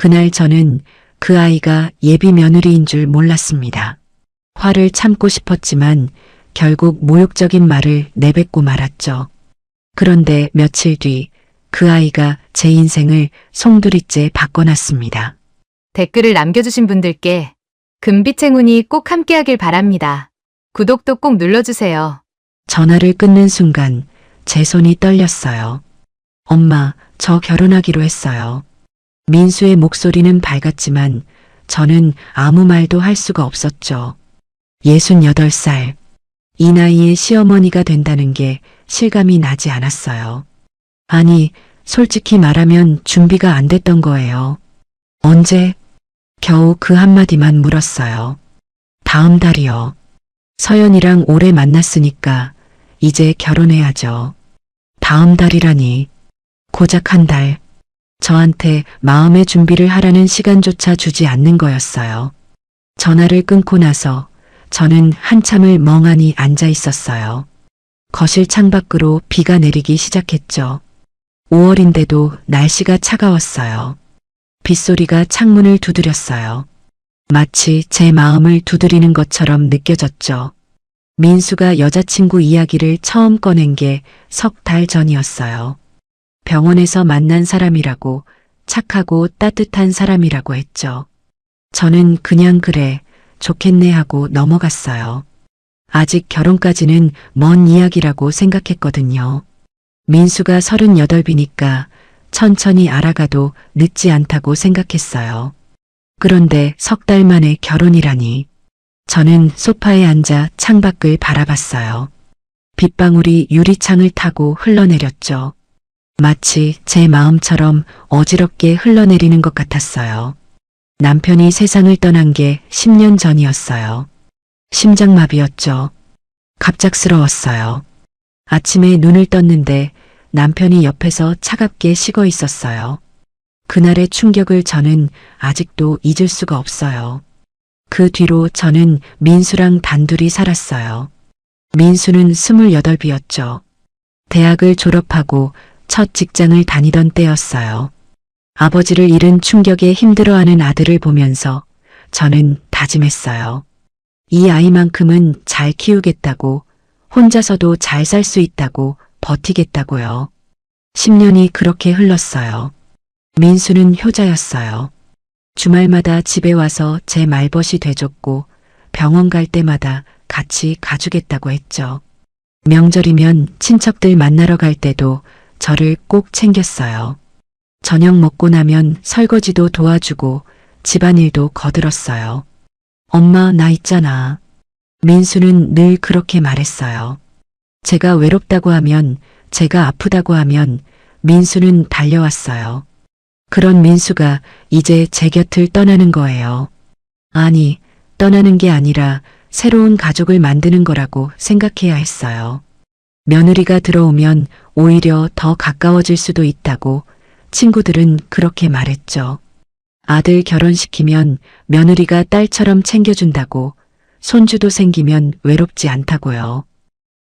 그날 저는 그 아이가 예비 며느리인 줄 몰랐습니다. 화를 참고 싶었지만 결국 모욕적인 말을 내뱉고 말았죠. 그런데 며칠 뒤 그 아이가 제 인생을 송두리째 바꿔놨습니다. 댓글을 남겨주신 분들께 금빛 행운이 꼭 함께하길 바랍니다. 구독도 꼭 눌러주세요. 전화를 끊는 순간 제 손이 떨렸어요. 엄마, 저 결혼하기로 했어요. 민수의 목소리는 밝았지만 저는 아무 말도 할 수가 없었죠. 68살. 이 나이에 시어머니가 된다는 게 실감이 나지 않았어요. 아니, 솔직히 말하면 준비가 안 됐던 거예요. 언제? 겨우 그 한마디만 물었어요. 다음 달이요. 서연이랑 오래 만났으니까 이제 결혼해야죠. 다음 달이라니. 고작 한 달. 저한테 마음의 준비를 하라는 시간조차 주지 않는 거였어요. 전화를 끊고 나서 저는 한참을 멍하니 앉아 있었어요. 거실 창밖으로 비가 내리기 시작했죠. 5월인데도 날씨가 차가웠어요. 빗소리가 창문을 두드렸어요. 마치 제 마음을 두드리는 것처럼 느껴졌죠. 민수가 여자친구 이야기를 처음 꺼낸 게 석 달 전이었어요. 병원에서 만난 사람이라고, 착하고 따뜻한 사람이라고 했죠. 저는 그냥 그래, 좋겠네 하고 넘어갔어요. 아직 결혼까지는 먼 이야기라고 생각했거든요. 민수가 38이니까 천천히 알아가도 늦지 않다고 생각했어요. 그런데 석 달 만에 결혼이라니. 저는 소파에 앉아 창밖을 바라봤어요. 빗방울이 유리창을 타고 흘러내렸죠. 마치 제 마음처럼 어지럽게 흘러내리는 것 같았어요. 남편이 세상을 떠난 게 10년 전이었어요. 심장마비였죠. 갑작스러웠어요. 아침에 눈을 떴는데 남편이 옆에서 차갑게 식어 있었어요. 그날의 충격을 저는 아직도 잊을 수가 없어요. 그 뒤로 저는 민수랑 단둘이 살았어요. 민수는 28이었죠. 대학을 졸업하고 첫 직장을 다니던 때였어요. 아버지를 잃은 충격에 힘들어하는 아들을 보면서 저는 다짐했어요. 이 아이만큼은 잘 키우겠다고, 혼자서도 잘 살 수 있다고, 버티겠다고요. 10년이 그렇게 흘렀어요. 민수는 효자였어요. 주말마다 집에 와서 제 말벗이 돼줬고 병원 갈 때마다 같이 가주겠다고 했죠. 명절이면 친척들 만나러 갈 때도 저를 꼭 챙겼어요. 저녁 먹고 나면 설거지도 도와주고 집안일도 거들었어요. 엄마, 나 있잖아. 민수는 늘 그렇게 말했어요. 제가 외롭다고 하면, 제가 아프다고 하면 민수는 달려왔어요. 그런 민수가 이제 제 곁을 떠나는 거예요. 아니, 떠나는 게 아니라 새로운 가족을 만드는 거라고 생각해야 했어요. 며느리가 들어오면 오히려 더 가까워질 수도 있다고 친구들은 그렇게 말했죠. 아들 결혼시키면 며느리가 딸처럼 챙겨준다고, 손주도 생기면 외롭지 않다고요.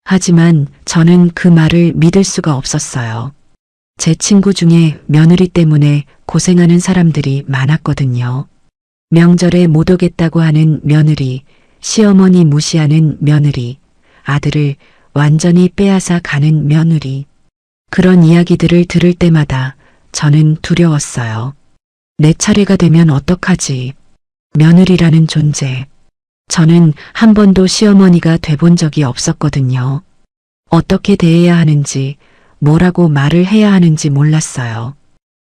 하지만 저는 그 말을 믿을 수가 없었어요. 제 친구 중에 며느리 때문에 고생하는 사람들이 많았거든요. 명절에 못 오겠다고 하는 며느리, 시어머니 무시하는 며느리, 아들을 완전히 빼앗아 가는 며느리. 그런 이야기들을 들을 때마다 저는 두려웠어요. 내 차례가 되면 어떡하지? 며느리라는 존재. 저는 한 번도 시어머니가 돼본 적이 없었거든요. 어떻게 대해야 하는지, 뭐라고 말을 해야 하는지 몰랐어요.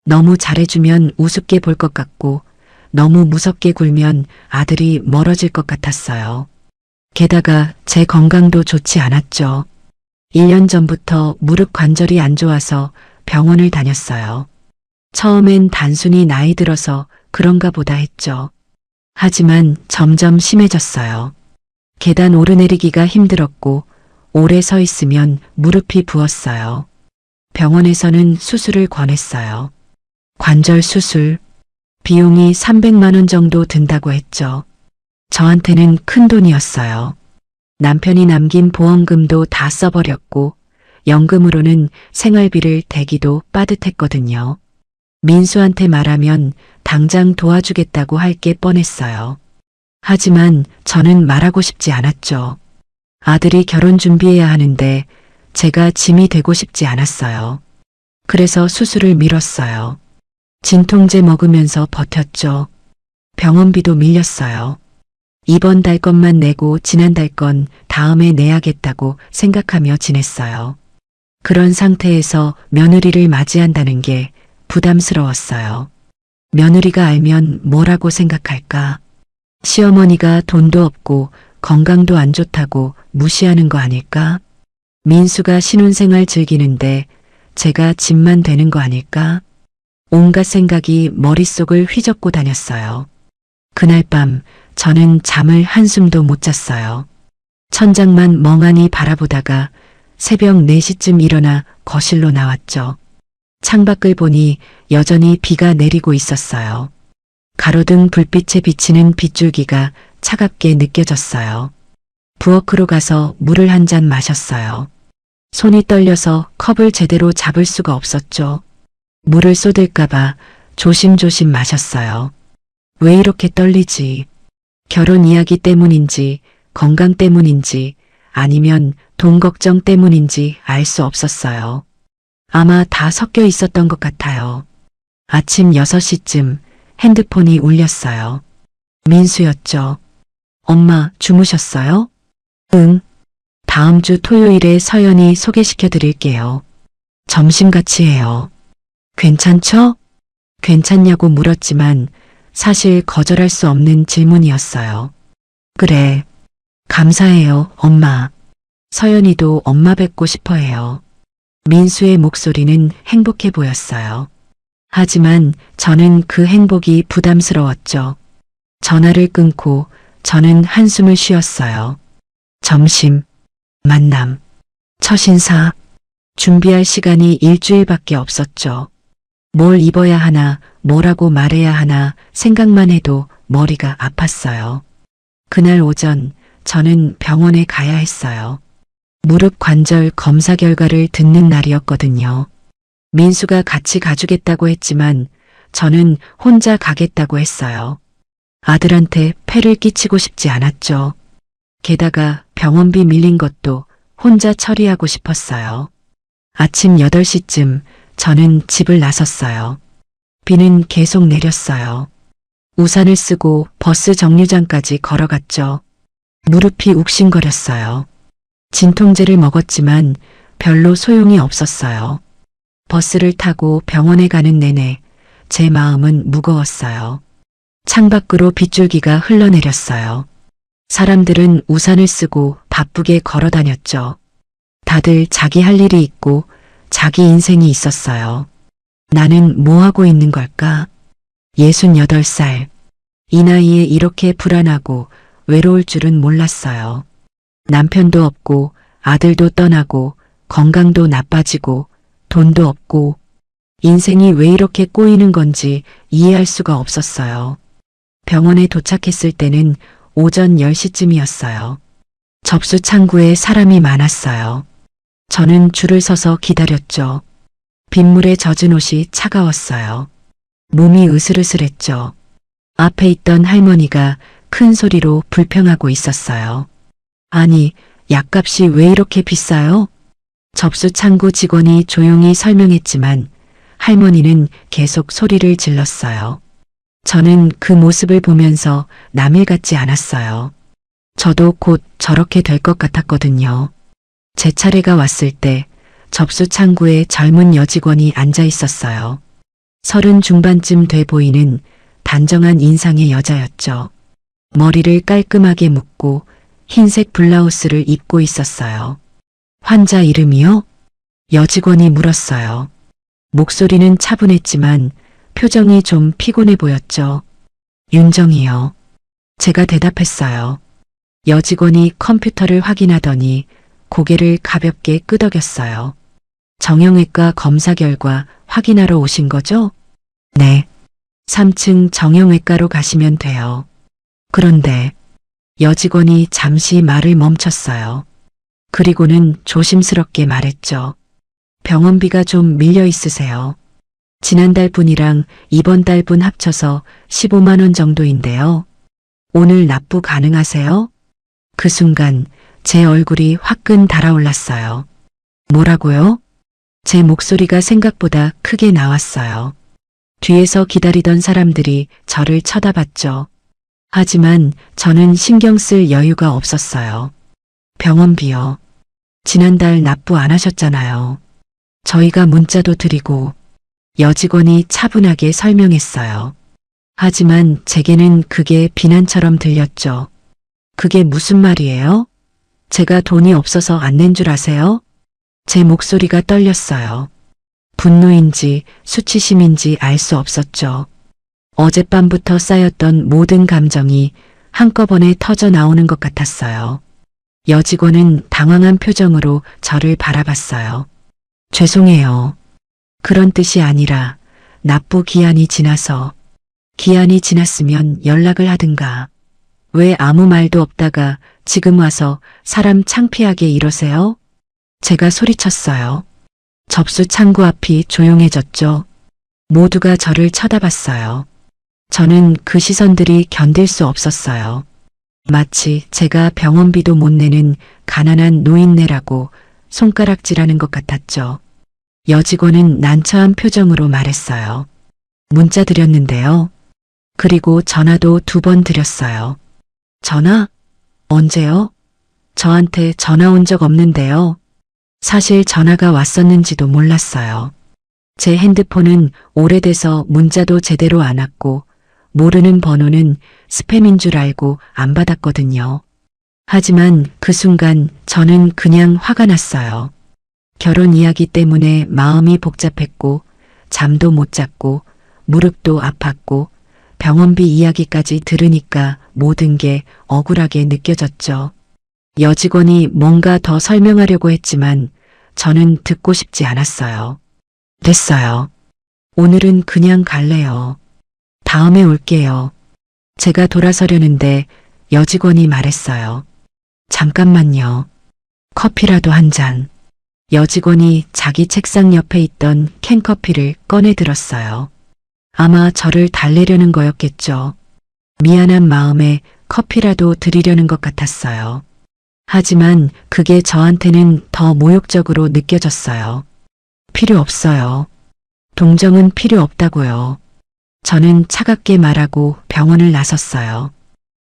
너무 잘해주면 우습게 볼 것 같고 너무 무섭게 굴면 아들이 멀어질 것 같았어요. 게다가 제 건강도 좋지 않았죠. 1년 전부터 무릎 관절이 안 좋아서 병원을 다녔어요. 처음엔 단순히 나이 들어서 그런가 보다 했죠. 하지만 점점 심해졌어요. 계단 오르내리기가 힘들었고 오래 서 있으면 무릎이 부었어요. 병원에서는 수술을 권했어요. 관절 수술. 비용이 300만 원 정도 든다고 했죠. 저한테는 큰 돈이었어요. 남편이 남긴 보험금도 다 써버렸고 연금으로는 생활비를 대기도 빠듯했거든요. 민수한테 말하면 당장 도와주겠다고 할 게 뻔했어요. 하지만 저는 말하고 싶지 않았죠. 아들이 결혼 준비해야 하는데 제가 짐이 되고 싶지 않았어요. 그래서 수술을 미뤘어요. 진통제 먹으면서 버텼죠. 병원비도 밀렸어요. 이번 달 것만 내고 지난달 건 다음에 내야겠다고 생각하며 지냈어요. 그런 상태에서 며느리를 맞이한다는 게 부담스러웠어요. 며느리가 알면 뭐라고 생각할까? 시어머니가 돈도 없고 건강도 안 좋다고 무시하는 거 아닐까? 민수가 신혼생활 즐기는데 제가 짐만 되는 거 아닐까? 온갖 생각이 머릿속을 휘젓고 다녔어요. 그날 밤 저는 잠을 한숨도 못 잤어요. 천장만 멍하니 바라보다가 새벽 4시쯤 일어나 거실로 나왔죠. 창밖을 보니 여전히 비가 내리고 있었어요. 가로등 불빛에 비치는 빗줄기가 차갑게 느껴졌어요. 부엌으로 가서 물을 한 잔 마셨어요. 손이 떨려서 컵을 제대로 잡을 수가 없었죠. 물을 쏟을까봐 조심조심 마셨어요. 왜 이렇게 떨리지? 결혼 이야기 때문인지, 건강 때문인지, 아니면 돈 걱정 때문인지 알 수 없었어요. 아마 다 섞여 있었던 것 같아요. 아침 6시쯤 핸드폰이 울렸어요. 민수였죠. 엄마 주무셨어요? 응. 다음 주 토요일에 서연이 소개시켜 드릴게요. 점심같이 해요. 괜찮죠? 괜찮냐고 물었지만 사실 거절할 수 없는 질문이었어요. 그래. 감사해요, 엄마. 서연이도 엄마 뵙고 싶어 해요. 민수의 목소리는 행복해 보였어요. 하지만 저는 그 행복이 부담스러웠죠. 전화를 끊고 저는 한숨을 쉬었어요. 점심, 만남, 첫 인사, 준비할 시간이 일주일밖에 없었죠. 뭘 입어야 하나, 뭐라고 말해야 하나 생각만 해도 머리가 아팠어요. 그날 오전 저는 병원에 가야 했어요. 무릎 관절 검사 결과를 듣는 날이었거든요. 민수가 같이 가주겠다고 했지만 저는 혼자 가겠다고 했어요. 아들한테 폐를 끼치고 싶지 않았죠. 게다가 병원비 밀린 것도 혼자 처리하고 싶었어요. 아침 8시쯤 저는 집을 나섰어요. 비는 계속 내렸어요. 우산을 쓰고 버스 정류장까지 걸어갔죠. 무릎이 욱신거렸어요. 진통제를 먹었지만 별로 소용이 없었어요. 버스를 타고 병원에 가는 내내 제 마음은 무거웠어요. 창밖으로 빗줄기가 흘러내렸어요. 사람들은 우산을 쓰고 바쁘게 걸어 다녔죠. 다들 자기 할 일이 있고 자기 인생이 있었어요. 나는 뭐 하고 있는 걸까? 68살. 이 나이에 이렇게 불안하고 외로울 줄은 몰랐어요. 남편도 없고 아들도 떠나고 건강도 나빠지고 돈도 없고 인생이 왜 이렇게 꼬이는 건지 이해할 수가 없었어요. 병원에 도착했을 때는 오전 10시쯤이었어요. 접수 창구에 사람이 많았어요. 저는 줄을 서서 기다렸죠. 빗물에 젖은 옷이 차가웠어요. 몸이 으슬으슬했죠. 앞에 있던 할머니가 큰 소리로 불평하고 있었어요. 아니, 약값이 왜 이렇게 비싸요? 접수 창구 직원이 조용히 설명했지만 할머니는 계속 소리를 질렀어요. 저는 그 모습을 보면서 남일 같지 않았어요. 저도 곧 저렇게 될 것 같았거든요. 제 차례가 왔을 때 접수 창구에 젊은 여직원이 앉아 있었어요. 30 중반쯤 돼 보이는 단정한 인상의 여자였죠. 머리를 깔끔하게 묶고 흰색 블라우스를 입고 있었어요. 환자 이름이요? 여직원이 물었어요. 목소리는 차분했지만 표정이 좀 피곤해 보였죠. 윤정이요. 제가 대답했어요. 여직원이 컴퓨터를 확인하더니 고개를 가볍게 끄덕였어요. 정형외과 검사 결과 확인하러 오신 거죠? 네. 3층 정형외과로 가시면 돼요. 그런데 여직원이 잠시 말을 멈췄어요. 그리고는 조심스럽게 말했죠. 병원비가 좀 밀려 있으세요. 지난달 분이랑 이번 달 분 합쳐서 15만 원 정도인데요. 오늘 납부 가능하세요? 그 순간 제 얼굴이 화끈 달아올랐어요. 뭐라고요? 제 목소리가 생각보다 크게 나왔어요. 뒤에서 기다리던 사람들이 저를 쳐다봤죠. 하지만 저는 신경 쓸 여유가 없었어요. 병원비요. 지난달 납부 안 하셨잖아요. 저희가 문자도 드리고 여직원이 차분하게 설명했어요. 하지만 제게는 그게 비난처럼 들렸죠. 그게 무슨 말이에요? 제가 돈이 없어서 안 낸 줄 아세요? 제 목소리가 떨렸어요. 분노인지 수치심인지 알 수 없었죠. 어젯밤부터 쌓였던 모든 감정이 한꺼번에 터져 나오는 것 같았어요. 여직원은 당황한 표정으로 저를 바라봤어요. 죄송해요. 그런 뜻이 아니라 납부 기한이 지나서 기한이 지났으면 연락을 하든가. 왜 아무 말도 없다가 지금 와서 사람 창피하게 이러세요? 제가 소리쳤어요. 접수 창구 앞이 조용해졌죠. 모두가 저를 쳐다봤어요. 저는 그 시선들이 견딜 수 없었어요. 마치 제가 병원비도 못 내는 가난한 노인네라고 손가락질하는 것 같았죠. 여직원은 난처한 표정으로 말했어요. 문자 드렸는데요. 그리고 전화도 2번 드렸어요. 전화? 언제요? 저한테 전화 온 적 없는데요. 사실 전화가 왔었는지도 몰랐어요. 제 핸드폰은 오래돼서 문자도 제대로 안 왔고 모르는 번호는 스팸인 줄 알고 안 받았거든요. 하지만 그 순간 저는 그냥 화가 났어요. 결혼 이야기 때문에 마음이 복잡했고 잠도 못 잤고 무릎도 아팠고 병원비 이야기까지 들으니까 모든 게 억울하게 느껴졌죠. 여직원이 뭔가 더 설명하려고 했지만 저는 듣고 싶지 않았어요. 됐어요. 오늘은 그냥 갈래요. 다음에 올게요. 제가 돌아서려는데 여직원이 말했어요. 잠깐만요. 커피라도 한 잔. 여직원이 자기 책상 옆에 있던 캔커피를 꺼내 들었어요. 아마 저를 달래려는 거였겠죠. 미안한 마음에 커피라도 드리려는 것 같았어요. 하지만 그게 저한테는 더 모욕적으로 느껴졌어요. 필요 없어요. 동정은 필요 없다고요. 저는 차갑게 말하고 병원을 나섰어요.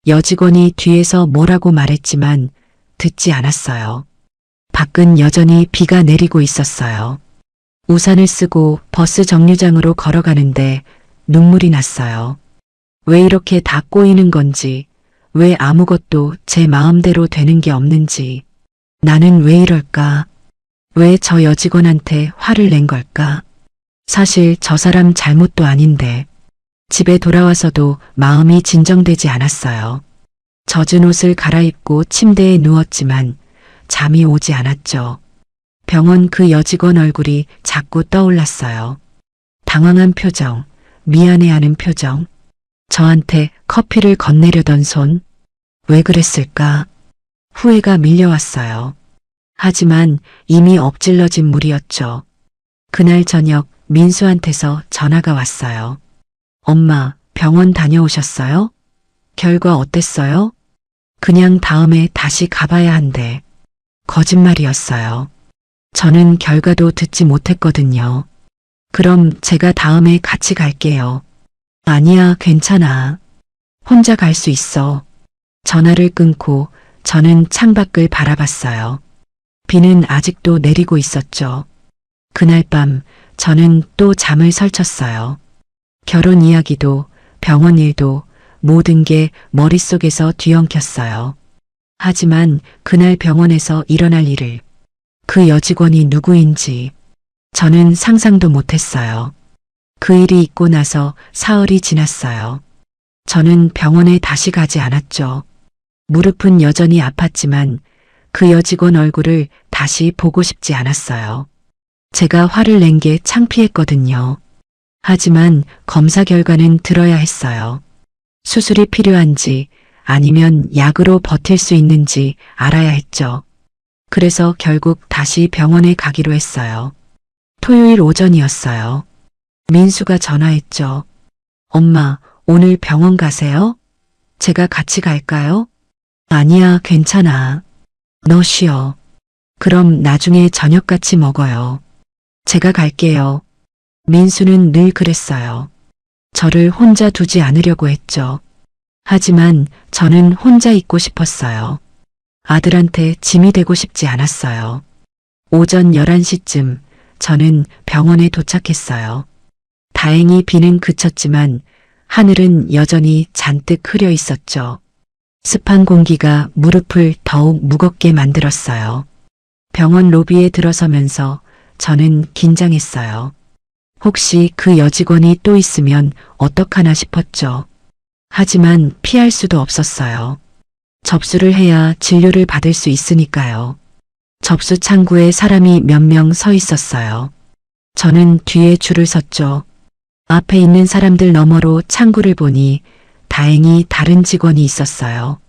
여직원이 뒤에서 뭐라고 말했지만 듣지 않았어요. 밖은 여전히 비가 내리고 있었어요. 우산을 쓰고 버스 정류장으로 걸어가는데 눈물이 났어요. 왜 이렇게 다 꼬이는 건지, 왜 아무것도 제 마음대로 되는 게 없는지, 나는 왜 이럴까? 왜 저 여직원한테 화를 낸 걸까? 사실 저 사람 잘못도 아닌데, 집에 돌아와서도 마음이 진정되지 않았어요. 젖은 옷을 갈아입고 침대에 누웠지만 잠이 오지 않았죠. 병원 그 여직원 얼굴이 자꾸 떠올랐어요. 당황한 표정, 미안해하는 표정, 저한테 커피를 건네려던 손, 왜 그랬을까? 후회가 밀려왔어요. 하지만 이미 엎질러진 물이었죠. 그날 저녁 민수한테서 전화가 왔어요. 엄마, 병원 다녀오셨어요? 결과 어땠어요? 그냥 다음에 다시 가봐야 한대. 거짓말이었어요. 저는 결과도 듣지 못했거든요. 그럼 제가 다음에 같이 갈게요. 아니야, 괜찮아. 혼자 갈 수 있어. 전화를 끊고 저는 창밖을 바라봤어요. 비는 아직도 내리고 있었죠. 그날 밤 저는 또 잠을 설쳤어요. 결혼 이야기도 병원 일도 모든 게 머릿속에서 뒤엉켰어요. 하지만 그날 병원에서 일어날 일을, 그 여직원이 누구인지 저는 상상도 못했어요. 그 일이 있고 나서 사흘이 지났어요. 저는 병원에 다시 가지 않았죠. 무릎은 여전히 아팠지만 그 여직원 얼굴을 다시 보고 싶지 않았어요. 제가 화를 낸 게 창피했거든요. 하지만 검사 결과는 들어야 했어요. 수술이 필요한지 아니면 약으로 버틸 수 있는지 알아야 했죠. 그래서 결국 다시 병원에 가기로 했어요. 토요일 오전이었어요. 민수가 전화했죠. 엄마, 오늘 병원 가세요? 제가 같이 갈까요? 아니야, 괜찮아. 너 쉬어. 그럼 나중에 저녁 같이 먹어요. 제가 갈게요. 민수는 늘 그랬어요. 저를 혼자 두지 않으려고 했죠. 하지만 저는 혼자 있고 싶었어요. 아들한테 짐이 되고 싶지 않았어요. 오전 11시쯤 저는 병원에 도착했어요. 다행히 비는 그쳤지만 하늘은 여전히 잔뜩 흐려 있었죠. 습한 공기가 무릎을 더욱 무겁게 만들었어요. 병원 로비에 들어서면서 저는 긴장했어요. 혹시 그 여직원이 또 있으면 어떡하나 싶었죠. 하지만 피할 수도 없었어요. 접수를 해야 진료를 받을 수 있으니까요. 접수 창구에 사람이 몇 명 서 있었어요. 저는 뒤에 줄을 섰죠. 앞에 있는 사람들 너머로 창구를 보니 다행히 다른 직원이 있었어요.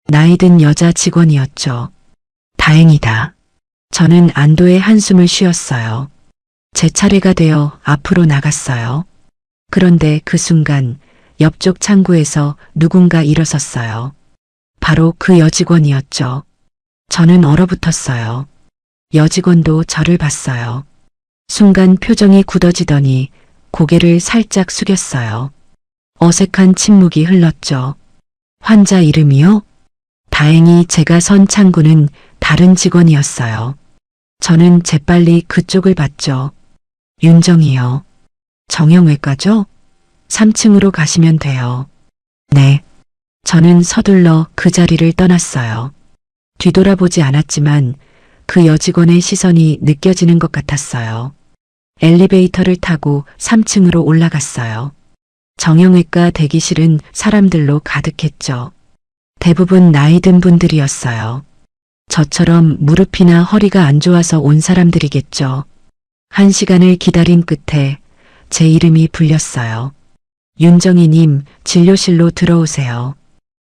나이 든 여자 직원이었죠. 다행이다. 저는 안도의 한숨을 쉬었어요. 제 차례가 되어 앞으로 나갔어요. 그런데 그 순간 옆쪽 창구에서 누군가 일어섰어요. 바로 그 여직원이었죠. 저는 얼어붙었어요. 여직원도 저를 봤어요. 순간 표정이 굳어지더니 고개를 살짝 숙였어요. 어색한 침묵이 흘렀죠. 환자 이름이요? 다행히 제가 선 창구는 다른 직원이었어요. 저는 재빨리 그쪽을 봤죠. 윤정이요. 정형외과죠? 3층으로 가시면 돼요. 네. 저는 서둘러 그 자리를 떠났어요. 뒤돌아보지 않았지만 그 여직원의 시선이 느껴지는 것 같았어요. 엘리베이터를 타고 3층으로 올라갔어요. 정형외과 대기실은 사람들로 가득했죠. 대부분 나이 든 분들이었어요. 저처럼 무릎이나 허리가 안 좋아서 온 사람들이겠죠. 1시간을 기다린 끝에 제 이름이 불렸어요. 윤정희님, 진료실로 들어오세요.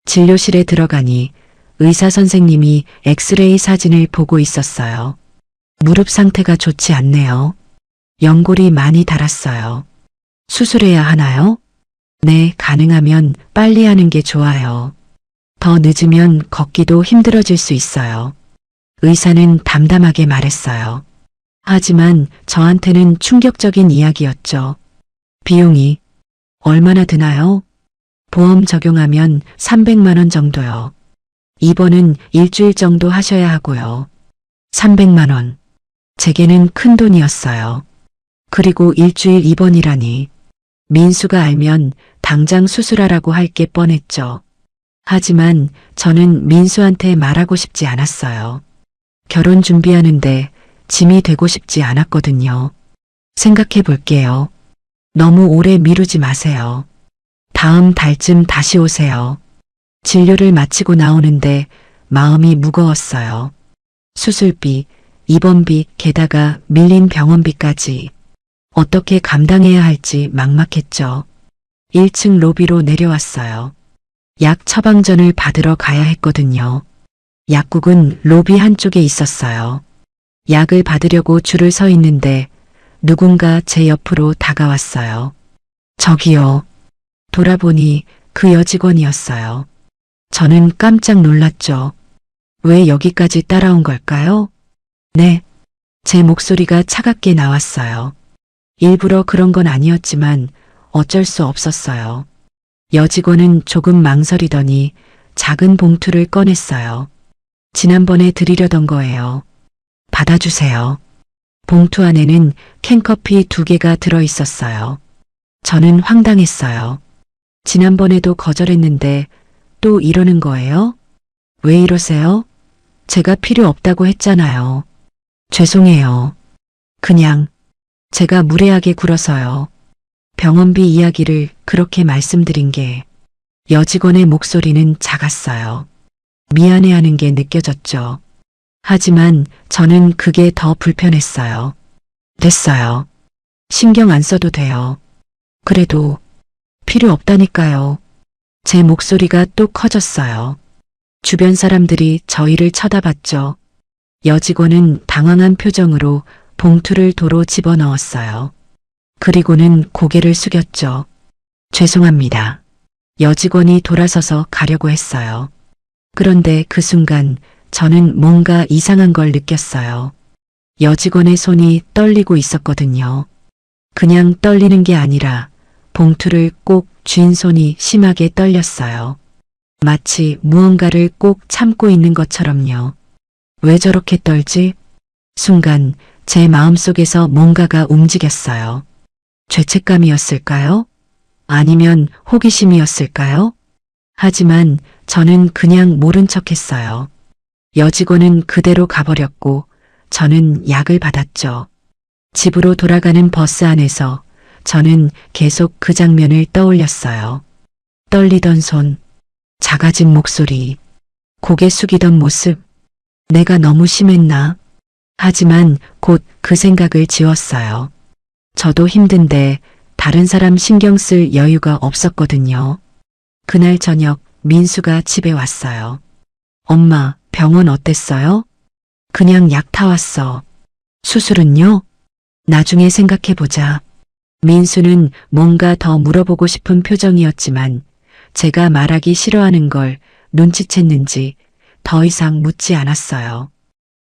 진료실에 들어가니 의사 선생님이 엑스레이 사진을 보고 있었어요. 무릎 상태가 좋지 않네요. 연골이 많이 닳았어요. 수술해야 하나요? 네, 가능하면 빨리 하는 게 좋아요. 더 늦으면 걷기도 힘들어질 수 있어요. 의사는 담담하게 말했어요. 하지만 저한테는 충격적인 이야기였죠. 비용이 얼마나 드나요? 보험 적용하면 300만 원 정도요. 입원은 일주일 정도 하셔야 하고요. 300만 원. 제게는 큰 돈이었어요. 그리고 일주일 입원이라니. 민수가 알면 당장 수술하라고 할 게 뻔했죠. 하지만 저는 민수한테 말하고 싶지 않았어요. 결혼 준비하는데 짐이 되고 싶지 않았거든요. 생각해 볼게요. 너무 오래 미루지 마세요. 다음 달쯤 다시 오세요. 진료를 마치고 나오는데 마음이 무거웠어요. 수술비, 입원비, 게다가 밀린 병원비까지 어떻게 감당해야 할지 막막했죠. 1층 로비로 내려왔어요. 약 처방전을 받으러 가야 했거든요. 약국은 로비 한쪽에 있었어요. 약을 받으려고 줄을 서 있는데 누군가 제 옆으로 다가왔어요. 저기요. 돌아보니 그 여직원이었어요. 저는 깜짝 놀랐죠. 왜 여기까지 따라온 걸까요? 네. 제 목소리가 차갑게 나왔어요. 일부러 그런 건 아니었지만 어쩔 수 없었어요. 여직원은 조금 망설이더니 작은 봉투를 꺼냈어요. 지난번에 드리려던 거예요. 받아주세요. 봉투 안에는 캔커피 2개가 들어있었어요. 저는 황당했어요. 지난번에도 거절했는데 또 이러는 거예요? 왜 이러세요? 제가 필요 없다고 했잖아요. 죄송해요. 그냥 제가 무례하게 굴어서요. 병원비 이야기를 그렇게 말씀드린 게 여직원의 목소리는 작았어요. 미안해하는 게 느껴졌죠. 하지만 저는 그게 더 불편했어요. 됐어요. 신경 안 써도 돼요. 그래도 필요 없다니까요. 제 목소리가 또 커졌어요. 주변 사람들이 저희를 쳐다봤죠. 여직원은 당황한 표정으로 봉투를 도로 집어넣었어요. 그리고는 고개를 숙였죠. 죄송합니다. 여직원이 돌아서서 가려고 했어요. 그런데 그 순간 저는 뭔가 이상한 걸 느꼈어요. 여직원의 손이 떨리고 있었거든요. 그냥 떨리는 게 아니라 봉투를 꼭 쥔 손이 심하게 떨렸어요. 마치 무언가를 꼭 참고 있는 것처럼요. 왜 저렇게 떨지? 순간 제 마음속에서 뭔가가 움직였어요. 죄책감이었을까요? 아니면 호기심이었을까요? 하지만 저는 그냥 모른 척 했어요. 여직원은 그대로 가버렸고 저는 약을 받았죠. 집으로 돌아가는 버스 안에서 저는 계속 그 장면을 떠올렸어요. 떨리던 손, 작아진 목소리, 고개 숙이던 모습. 내가 너무 심했나? 하지만 곧 그 생각을 지웠어요. 저도 힘든데 다른 사람 신경 쓸 여유가 없었거든요. 그날 저녁 민수가 집에 왔어요. 엄마, 병원 어땠어요? 그냥 약 타왔어. 수술은요? 나중에 생각해보자. 민수는 뭔가 더 물어보고 싶은 표정이었지만 제가 말하기 싫어하는 걸 눈치챘는지 더 이상 묻지 않았어요.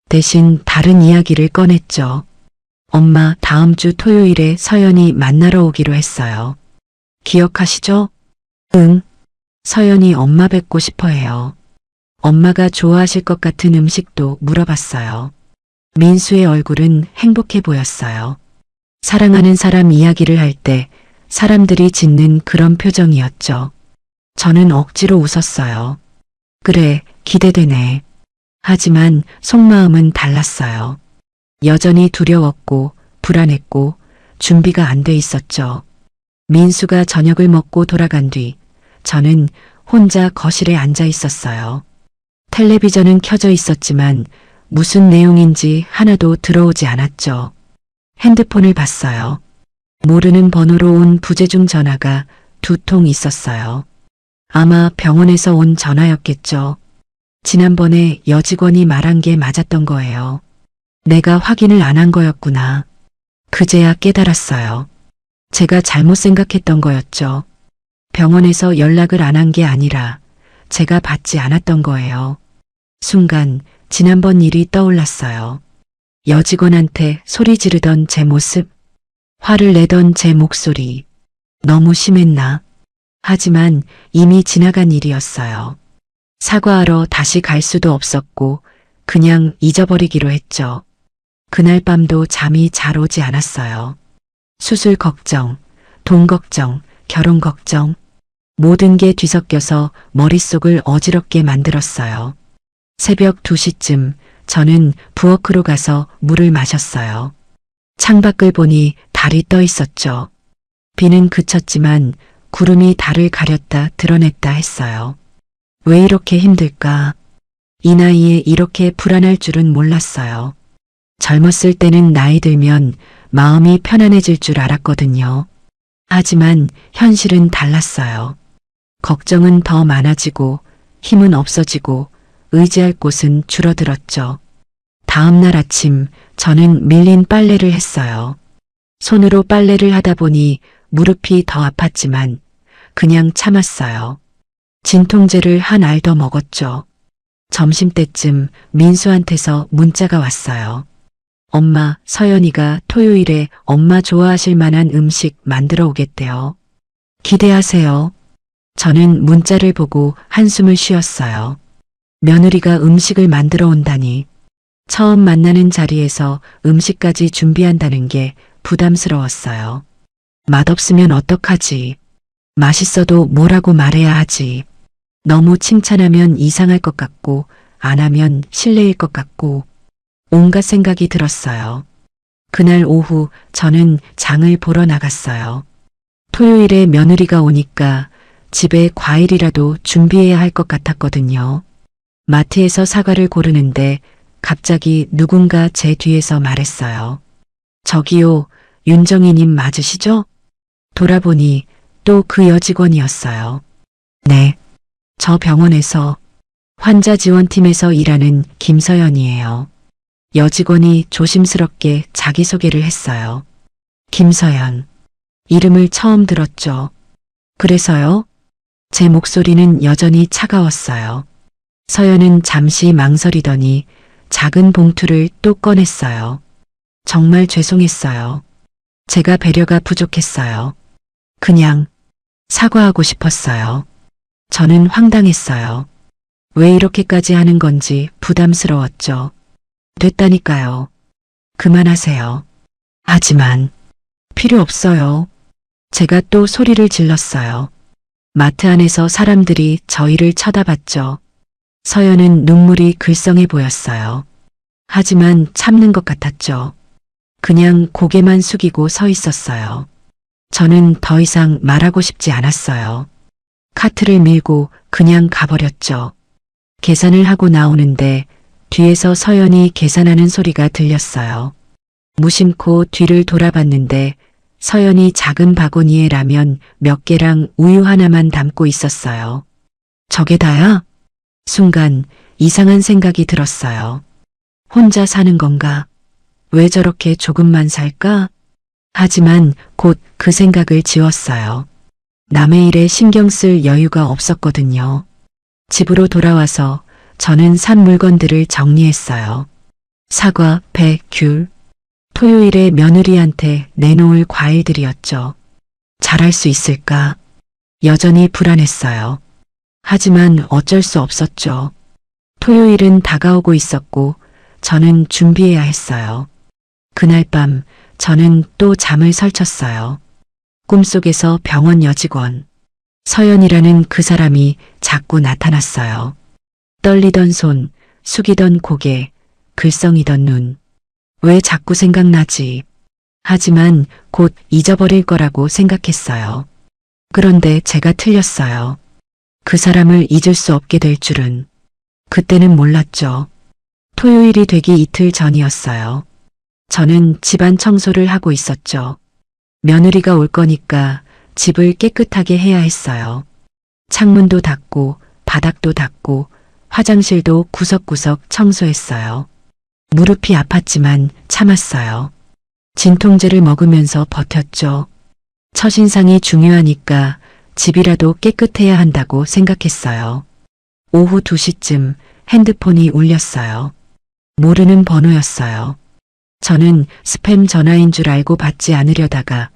대신 다른 이야기를 꺼냈죠. 엄마, 다음 주 토요일에 서연이 만나러 오기로 했어요. 기억하시죠? 응. 서연이 엄마 뵙고 싶어 해요. 엄마가 좋아하실 것 같은 음식도 물어봤어요. 민수의 얼굴은 행복해 보였어요. 사랑하는 사람 이야기를 할 때 사람들이 짓는 그런 표정이었죠. 저는 억지로 웃었어요. 그래, 기대되네. 하지만 속마음은 달랐어요. 여전히 두려웠고 불안했고 준비가 안 돼 있었죠. 민수가 저녁을 먹고 돌아간 뒤 저는 혼자 거실에 앉아 있었어요. 텔레비전은 켜져 있었지만 무슨 내용인지 하나도 들어오지 않았죠. 핸드폰을 봤어요. 모르는 번호로 온 부재중 전화가 2통 있었어요. 아마 병원에서 온 전화였겠죠. 지난번에 여직원이 말한 게 맞았던 거예요. 내가 확인을 안 한 거였구나. 그제야 깨달았어요. 제가 잘못 생각했던 거였죠. 병원에서 연락을 안 한 게 아니라 제가 받지 않았던 거예요. 순간 지난번 일이 떠올랐어요. 여직원한테 소리 지르던 제 모습, 화를 내던 제 목소리. 너무 심했나? 하지만 이미 지나간 일이었어요. 사과하러 다시 갈 수도 없었고 그냥 잊어버리기로 했죠. 그날 밤도 잠이 잘 오지 않았어요. 수술 걱정, 돈 걱정, 결혼 걱정. 모든 게 뒤섞여서 머릿속을 어지럽게 만들었어요. 새벽 2시쯤 저는 부엌으로 가서 물을 마셨어요. 창밖을 보니 달이 떠 있었죠. 비는 그쳤지만 구름이 달을 가렸다 드러냈다 했어요. 왜 이렇게 힘들까? 이 나이에 이렇게 불안할 줄은 몰랐어요. 젊었을 때는 나이 들면 마음이 편안해질 줄 알았거든요. 하지만 현실은 달랐어요. 걱정은 더 많아지고 힘은 없어지고 의지할 곳은 줄어들었죠. 다음 날 아침 저는 밀린 빨래를 했어요. 손으로 빨래를 하다 보니 무릎이 더 아팠지만 그냥 참았어요. 진통제를 한 알 더 먹었죠. 점심때쯤 민수한테서 문자가 왔어요. 엄마, 서연이가 토요일에 엄마 좋아하실 만한 음식 만들어 오겠대요. 기대하세요. 저는 문자를 보고 한숨을 쉬었어요. 며느리가 음식을 만들어 온다니. 처음 만나는 자리에서 음식까지 준비한다는 게 부담스러웠어요. 맛없으면 어떡하지? 맛있어도 뭐라고 말해야 하지? 너무 칭찬하면 이상할 것 같고 안 하면 실례일 것 같고 온갖 생각이 들었어요. 그날 오후 저는 장을 보러 나갔어요. 토요일에 며느리가 오니까 집에 과일이라도 준비해야 할 것 같았거든요. 마트에서 사과를 고르는데 갑자기 누군가 제 뒤에서 말했어요. 저기요, 윤정희님 맞으시죠? 돌아보니 또 그 여직원이었어요. 네, 저 병원에서 환자 지원팀에서 일하는 김서연이에요. 여직원이 조심스럽게 자기소개를 했어요. 김서연, 이름을 처음 들었죠. 그래서요? 제 목소리는 여전히 차가웠어요. 서연은 잠시 망설이더니 작은 봉투를 또 꺼냈어요. 정말 죄송했어요. 제가 배려가 부족했어요. 그냥 사과하고 싶었어요. 저는 황당했어요. 왜 이렇게까지 하는 건지 부담스러웠죠. 됐다니까요. 그만하세요. 하지만 필요 없어요. 제가 또 소리를 질렀어요. 마트 안에서 사람들이 저희를 쳐다봤죠. 서연은 눈물이 글썽해 보였어요. 하지만 참는 것 같았죠. 그냥 고개만 숙이고 서 있었어요. 저는 더 이상 말하고 싶지 않았어요. 카트를 밀고 그냥 가버렸죠. 계산을 하고 나오는데 뒤에서 서연이 계산하는 소리가 들렸어요. 무심코 뒤를 돌아봤는데 서연이 작은 바구니에 라면 몇 개랑 우유 하나만 담고 있었어요. 저게 다야? 순간 이상한 생각이 들었어요. 혼자 사는 건가? 왜 저렇게 조금만 살까? 하지만 곧 그 생각을 지웠어요. 남의 일에 신경 쓸 여유가 없었거든요. 집으로 돌아와서 저는 산 물건들을 정리했어요. 사과, 배, 귤. 토요일에 며느리한테 내놓을 과일들이었죠. 잘할 수 있을까? 여전히 불안했어요. 하지만 어쩔 수 없었죠. 토요일은 다가오고 있었고 저는 준비해야 했어요. 그날 밤 저는 또 잠을 설쳤어요. 꿈속에서 병원 여직원 서연이라는 그 사람이 자꾸 나타났어요. 떨리던 손, 숙이던 고개, 글썽이던 눈. 왜 자꾸 생각나지? 하지만 곧 잊어버릴 거라고 생각했어요. 그런데 제가 틀렸어요. 그 사람을 잊을 수 없게 될 줄은. 그때는 몰랐죠. 토요일이 되기 이틀 전이었어요. 저는 집안 청소를 하고 있었죠. 며느리가 올 거니까 집을 깨끗하게 해야 했어요. 창문도 닫고 바닥도 닦고 화장실도 구석구석 청소했어요. 무릎이 아팠지만 참았어요. 진통제를 먹으면서 버텼죠. 첫인상이 중요하니까 집이라도 깨끗해야 한다고 생각했어요. 오후 2시쯤 핸드폰이 울렸어요. 모르는 번호였어요. 저는 스팸 전화인 줄 알고 받지 않으려다가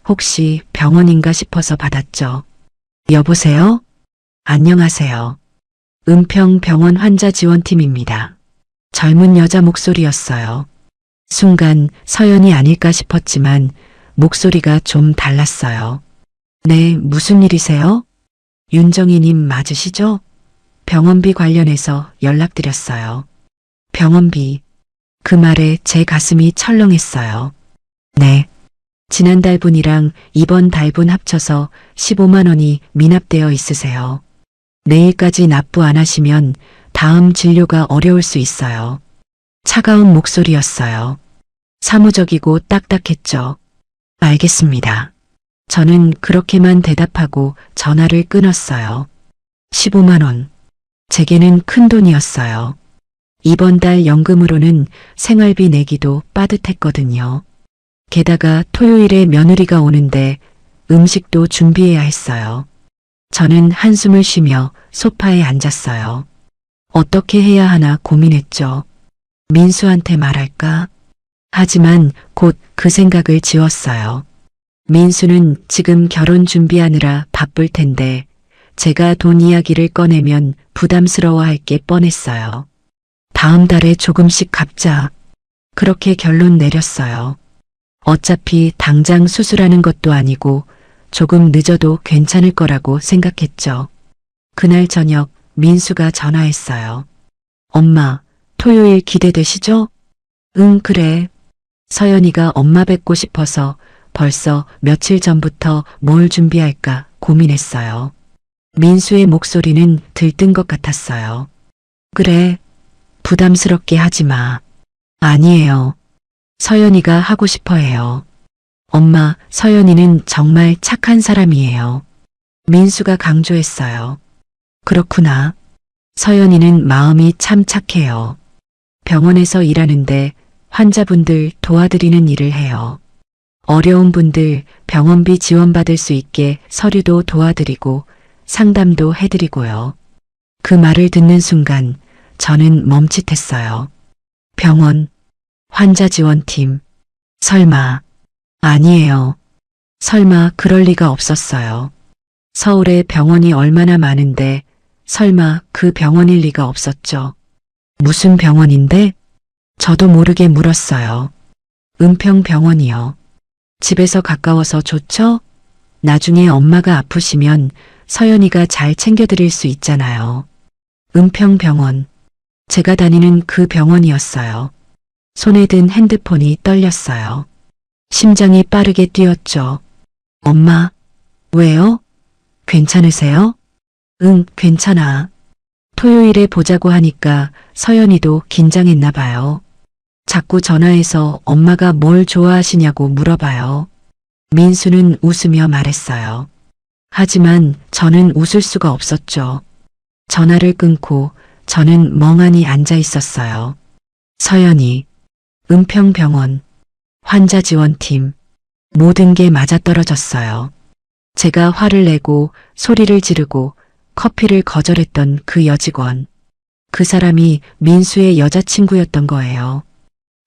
혹시 병원인가 싶어서 받았죠. 여보세요? 안녕하세요. 은평병원 환자지원팀입니다. 젊은 여자 목소리였어요. 순간 서연이 아닐까 싶었지만 목소리가 좀 달랐어요. 네, 무슨 일이세요? 윤정희님 맞으시죠? 병원비 관련해서 연락드렸어요. 병원비. 그 말에 제 가슴이 철렁했어요. 네. 지난달 분이랑 이번 달분 합쳐서 15만 원이 미납되어 있으세요. 내일까지 납부 안 하시면 다음 진료가 어려울 수 있어요. 차가운 목소리였어요. 사무적이고 딱딱했죠. 알겠습니다. 저는 그렇게만 대답하고 전화를 끊었어요. 15만 원. 제게는 큰 돈이었어요. 이번 달 연금으로는 생활비 내기도 빠듯했거든요. 게다가 토요일에 며느리가 오는데 음식도 준비해야 했어요. 저는 한숨을 쉬며 소파에 앉았어요. 어떻게 해야 하나 고민했죠. 민수한테 말할까? 하지만 곧 그 생각을 지웠어요. 민수는 지금 결혼 준비하느라 바쁠 텐데 제가 돈 이야기를 꺼내면 부담스러워할 게 뻔했어요. 다음 달에 조금씩 갚자. 그렇게 결론 내렸어요. 어차피 당장 수술하는 것도 아니고 조금 늦어도 괜찮을 거라고 생각했죠. 그날 저녁 민수가 전화했어요. 엄마, 토요일 기대되시죠? 응, 그래. 서연이가 엄마 뵙고 싶어서 벌써 며칠 전부터 뭘 준비할까 고민했어요. 민수의 목소리는 들뜬 것 같았어요. 그래. 부담스럽게 하지 마. 아니에요. 서연이가 하고 싶어 해요. 엄마, 서연이는 정말 착한 사람이에요. 민수가 강조했어요. 그렇구나. 서연이는 마음이 참 착해요. 병원에서 일하는데 환자분들 도와드리는 일을 해요. 어려운 분들 병원비 지원받을 수 있게 서류도 도와드리고 상담도 해드리고요. 그 말을 듣는 순간 저는 멈칫했어요. 병원, 환자 지원팀, 설마, 아니에요. 설마 그럴 리가 없었어요. 서울에 병원이 얼마나 많은데 설마 그 병원일 리가 없었죠. 무슨 병원인데? 저도 모르게 물었어요. 은평병원이요. 집에서 가까워서 좋죠? 나중에 엄마가 아프시면 서연이가 잘 챙겨드릴 수 있잖아요. 은평병원. 제가 다니는 그 병원이었어요. 손에 든 핸드폰이 떨렸어요. 심장이 빠르게 뛰었죠. 엄마, 왜요? 괜찮으세요? 응, 괜찮아. 토요일에 보자고 하니까 서연이도 긴장했나 봐요. 자꾸 전화해서 엄마가 뭘 좋아하시냐고 물어봐요. 민수는 웃으며 말했어요. 하지만 저는 웃을 수가 없었죠. 전화를 끊고 저는 멍하니 앉아 있었어요. 서연이, 은평병원, 환자 지원팀, 모든 게 맞아떨어졌어요. 제가 화를 내고 소리를 지르고 커피를 거절했던 그 여직원. 그 사람이 민수의 여자친구였던 거예요.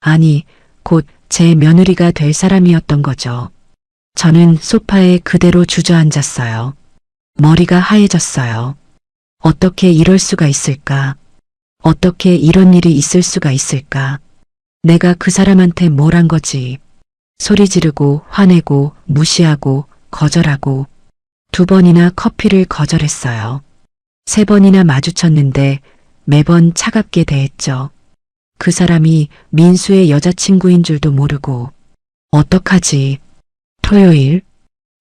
아니, 곧 제 며느리가 될 사람이었던 거죠. 저는 소파에 그대로 주저앉았어요. 머리가 하얘졌어요. 어떻게 이럴 수가 있을까? 어떻게 이런 일이 있을 수가 있을까? 내가 그 사람한테 뭘 한 거지? 소리 지르고 화내고 무시하고 거절하고 2번이나 커피를 거절했어요. 3번이나 마주쳤는데 매번 차갑게 대했죠. 그 사람이 민수의 여자친구인 줄도 모르고 어떡하지? 토요일,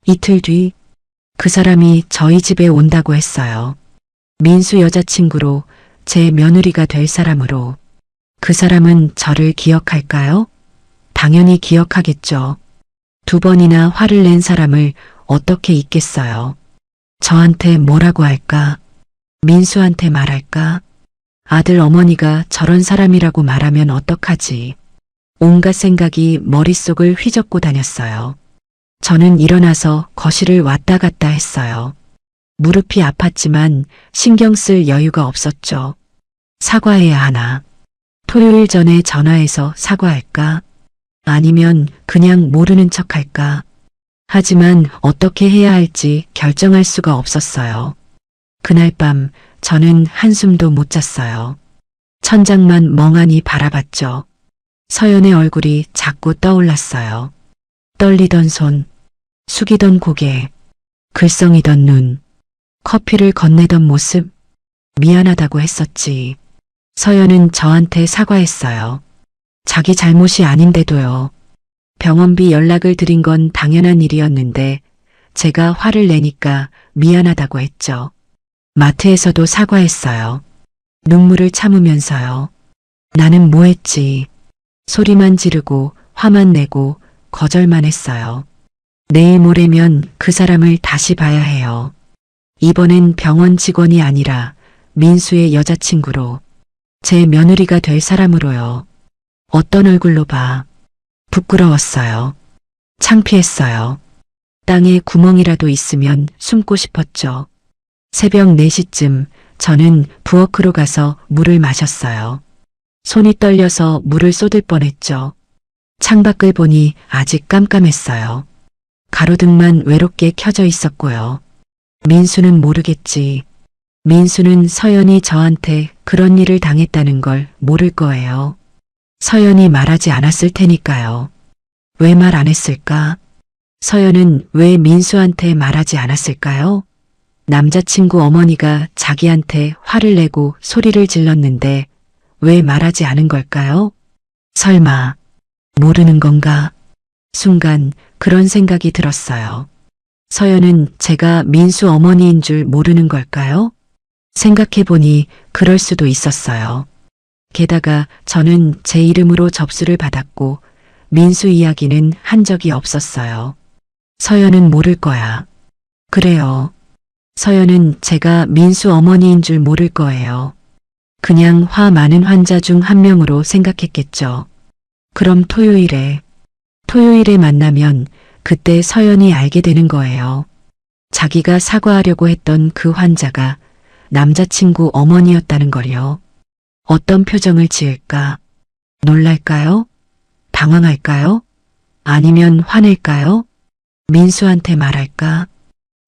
이틀 뒤 그 사람이 저희 집에 온다고 했어요. 민수 여자친구로 제 며느리가 될 사람으로. 그 사람은 저를 기억할까요? 당연히 기억하겠죠. 2번이나 화를 낸 사람을 어떻게 잊겠어요. 저한테 뭐라고 할까? 민수한테 말할까? 아들 어머니가 저런 사람이라고 말하면 어떡하지? 온갖 생각이 머릿속을 휘젓고 다녔어요. 저는 일어나서 거실을 왔다 갔다 했어요. 무릎이 아팠지만 신경 쓸 여유가 없었죠. 사과해야 하나? 토요일 전에 전화해서 사과할까? 아니면 그냥 모르는 척 할까? 하지만 어떻게 해야 할지 결정할 수가 없었어요. 그날 밤 저는 한숨도 못 잤어요. 천장만 멍하니 바라봤죠. 서연의 얼굴이 자꾸 떠올랐어요. 떨리던 손, 숙이던 고개, 글썽이던 눈, 커피를 건네던 모습, 미안하다고 했었지. 서연은 저한테 사과했어요. 자기 잘못이 아닌데도요. 병원비 연락을 드린 건 당연한 일이었는데 제가 화를 내니까 미안하다고 했죠. 마트에서도 사과했어요. 눈물을 참으면서요. 나는 뭐 했지? 소리만 지르고 화만 내고 거절만 했어요. 내일 모레면 그 사람을 다시 봐야 해요. 이번엔 병원 직원이 아니라 민수의 여자친구로, 제 며느리가 될 사람으로요. 어떤 얼굴로 봐. 부끄러웠어요. 창피했어요. 땅에 구멍이라도 있으면 숨고 싶었죠. 새벽 4시쯤 저는 부엌으로 가서 물을 마셨어요. 손이 떨려서 물을 쏟을 뻔했죠. 창밖을 보니 아직 깜깜했어요. 가로등만 외롭게 켜져 있었고요. 민수는 모르겠지. 민수는 서연이 저한테 그런 일을 당했다는 걸 모를 거예요. 서연이 말하지 않았을 테니까요. 왜 말 안 했을까? 서연은 왜 민수한테 말하지 않았을까요? 남자친구 어머니가 자기한테 화를 내고 소리를 질렀는데 왜 말하지 않은 걸까요? 설마 모르는 건가? 순간 그런 생각이 들었어요. 서연은 제가 민수 어머니인 줄 모르는 걸까요? 생각해보니 그럴 수도 있었어요. 게다가 저는 제 이름으로 접수를 받았고 민수 이야기는 한 적이 없었어요. 서연은 모를 거야. 그래요. 서연은 제가 민수 어머니인 줄 모를 거예요. 그냥 화 많은 환자 중 한 명으로 생각했겠죠. 그럼 토요일에 토요일에 만나면 그때 서연이 알게 되는 거예요. 자기가 사과하려고 했던 그 환자가 남자친구 어머니였다는 걸요. 어떤 표정을 지을까? 놀랄까요? 당황할까요? 아니면 화낼까요? 민수한테 말할까?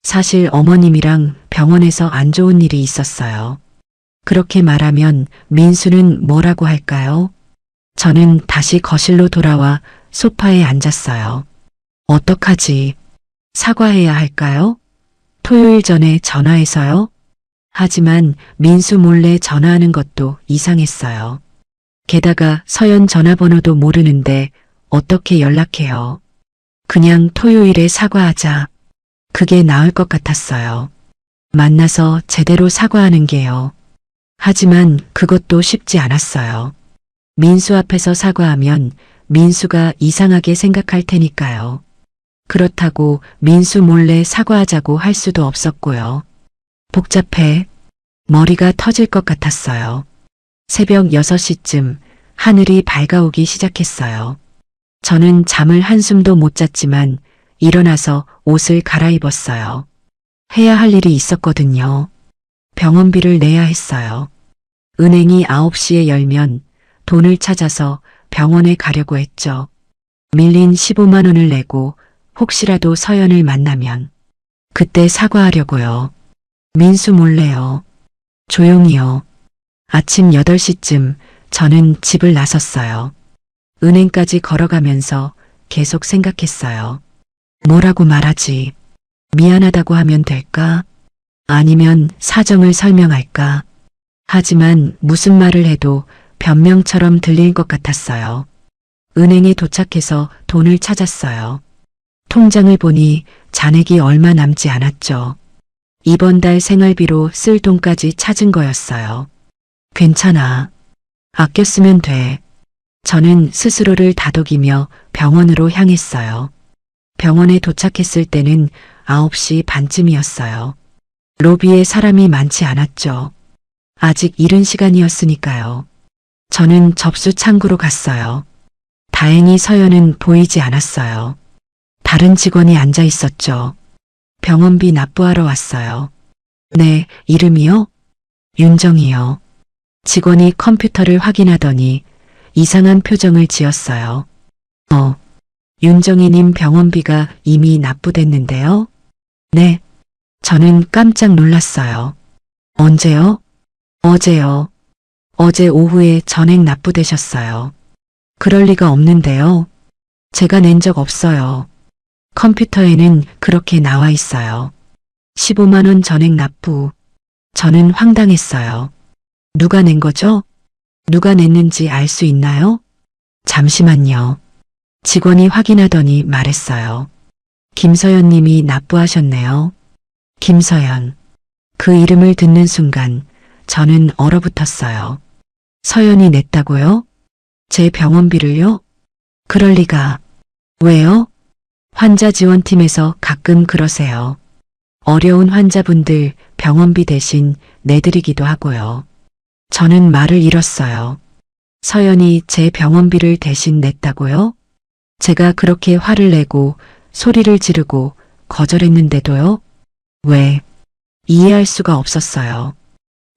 사실 어머님이랑 병원에서 안 좋은 일이 있었어요. 그렇게 말하면 민수는 뭐라고 할까요? 저는 다시 거실로 돌아와 소파에 앉았어요. 어떡하지? 사과해야 할까요? 토요일 전에 전화해서요? 하지만 민수 몰래 전화하는 것도 이상했어요. 게다가 서연 전화번호도 모르는데 어떻게 연락해요? 그냥 토요일에 사과하자. 그게 나을 것 같았어요. 만나서 제대로 사과하는 게요. 하지만 그것도 쉽지 않았어요. 민수 앞에서 사과하면 민수가 이상하게 생각할 테니까요. 그렇다고 민수 몰래 사과하자고 할 수도 없었고요. 복잡해. 머리가 터질 것 같았어요. 새벽 6시쯤 하늘이 밝아오기 시작했어요. 저는 잠을 한숨도 못 잤지만 일어나서 옷을 갈아입었어요. 해야 할 일이 있었거든요. 병원비를 내야 했어요. 은행이 9시에 열면 돈을 찾아서 병원에 가려고 했죠. 밀린 15만 원을 내고 혹시라도 서연을 만나면 그때 사과하려고요. 민수 몰래요. 조용히요. 아침 8시쯤 저는 집을 나섰어요. 은행까지 걸어가면서 계속 생각했어요. 뭐라고 말하지? 미안하다고 하면 될까? 아니면 사정을 설명할까? 하지만 무슨 말을 해도 변명처럼 들릴 것 같았어요. 은행에 도착해서 돈을 찾았어요. 통장을 보니 잔액이 얼마 남지 않았죠. 이번 달 생활비로 쓸 돈까지 찾은 거였어요. 괜찮아. 아껴 쓰면 돼. 저는 스스로를 다독이며 병원으로 향했어요. 병원에 도착했을 때는 9시 반쯤이었어요. 로비에 사람이 많지 않았죠. 아직 이른 시간이었으니까요. 저는 접수 창구로 갔어요. 다행히 서연은 보이지 않았어요. 다른 직원이 앉아 있었죠. 병원비 납부하러 왔어요. 네, 이름이요? 윤정이요. 직원이 컴퓨터를 확인하더니 이상한 표정을 지었어요. 윤정이님 병원비가 이미 납부됐는데요? 네. 저는 깜짝 놀랐어요. 언제요? 어제요. 어제 오후에 전액 납부되셨어요. 그럴 리가 없는데요. 제가 낸 적 없어요. 컴퓨터에는 그렇게 나와 있어요. 15만 원 전액 납부. 저는 황당했어요. 누가 낸 거죠? 누가 냈는지 알 수 있나요? 잠시만요. 직원이 확인하더니 말했어요. 김서연 님이 납부하셨네요. 김서연. 그 이름을 듣는 순간 저는 얼어붙었어요. 서연이 냈다고요? 제 병원비를요? 그럴 리가. 왜요? 환자 지원팀에서 가끔 그러세요. 어려운 환자분들 병원비 대신 내드리기도 하고요. 저는 말을 잃었어요. 서연이 제 병원비를 대신 냈다고요? 제가 그렇게 화를 내고 소리를 지르고 거절했는데도요? 왜? 이해할 수가 없었어요.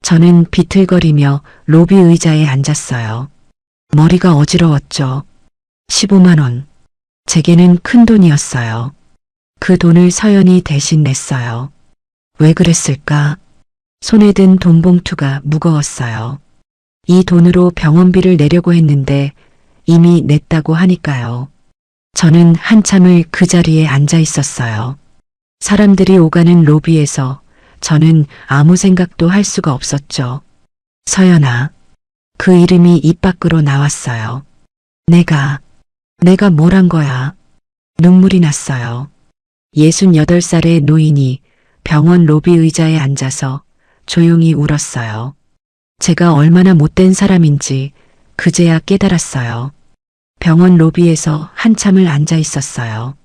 저는 비틀거리며 로비 의자에 앉았어요. 머리가 어지러웠죠. 15만 원. 제게는 큰 돈이었어요. 그 돈을 서연이 대신 냈어요. 왜 그랬을까? 손에 든 돈 봉투가 무거웠어요. 이 돈으로 병원비를 내려고 했는데 이미 냈다고 하니까요. 저는 한참을 그 자리에 앉아 있었어요. 사람들이 오가는 로비에서 저는 아무 생각도 할 수가 없었죠. 서연아. 그 이름이 입 밖으로 나왔어요. 내가 뭘 한 거야? 눈물이 났어요. 68살의 노인이 병원 로비 의자에 앉아서 조용히 울었어요. 제가 얼마나 못된 사람인지 그제야 깨달았어요. 병원 로비에서 한참을 앉아 있었어요.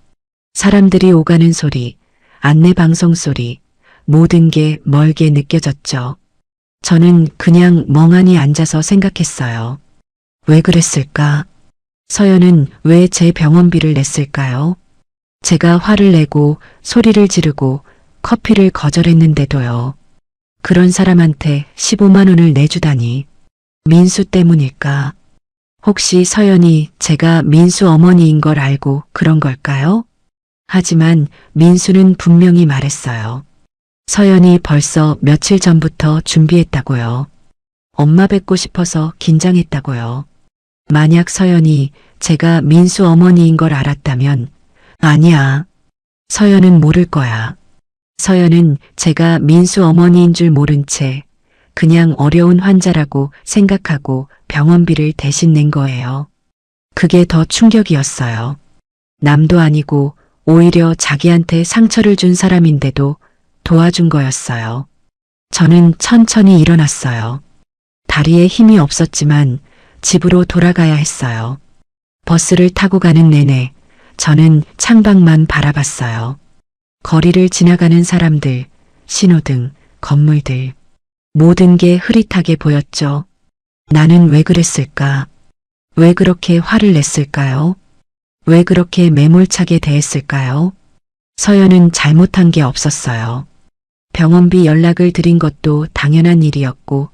사람들이 오가는 소리, 안내방송 소리, 모든 게 멀게 느껴졌죠. 저는 그냥 멍하니 앉아서 생각했어요. 왜 그랬을까? 서연은 왜 제 병원비를 냈을까요? 제가 화를 내고 소리를 지르고 커피를 거절했는데도요. 그런 사람한테 15만 원을 내주다니. 민수 때문일까? 혹시 서연이 제가 민수 어머니인 걸 알고 그런 걸까요? 하지만 민수는 분명히 말했어요. 서연이 벌써 며칠 전부터 준비했다고요. 엄마 뵙고 싶어서 긴장했다고요. 만약 서연이 제가 민수 어머니인 걸 알았다면, 아니야. 서연은 모를 거야. 서연은 제가 민수 어머니인 줄 모른 채 그냥 어려운 환자라고 생각하고 병원비를 대신 낸 거예요. 그게 더 충격이었어요. 남도 아니고 오히려 자기한테 상처를 준 사람인데도 도와준 거였어요. 저는 천천히 일어났어요. 다리에 힘이 없었지만 집으로 돌아가야 했어요. 버스를 타고 가는 내내 저는 창밖만 바라봤어요. 거리를 지나가는 사람들, 신호등, 건물들, 모든 게 흐릿하게 보였죠. 나는 왜 그랬을까? 왜 그렇게 화를 냈을까요? 왜 그렇게 매몰차게 대했을까요? 서연은 잘못한 게 없었어요. 병원비 연락을 드린 것도 당연한 일이었고,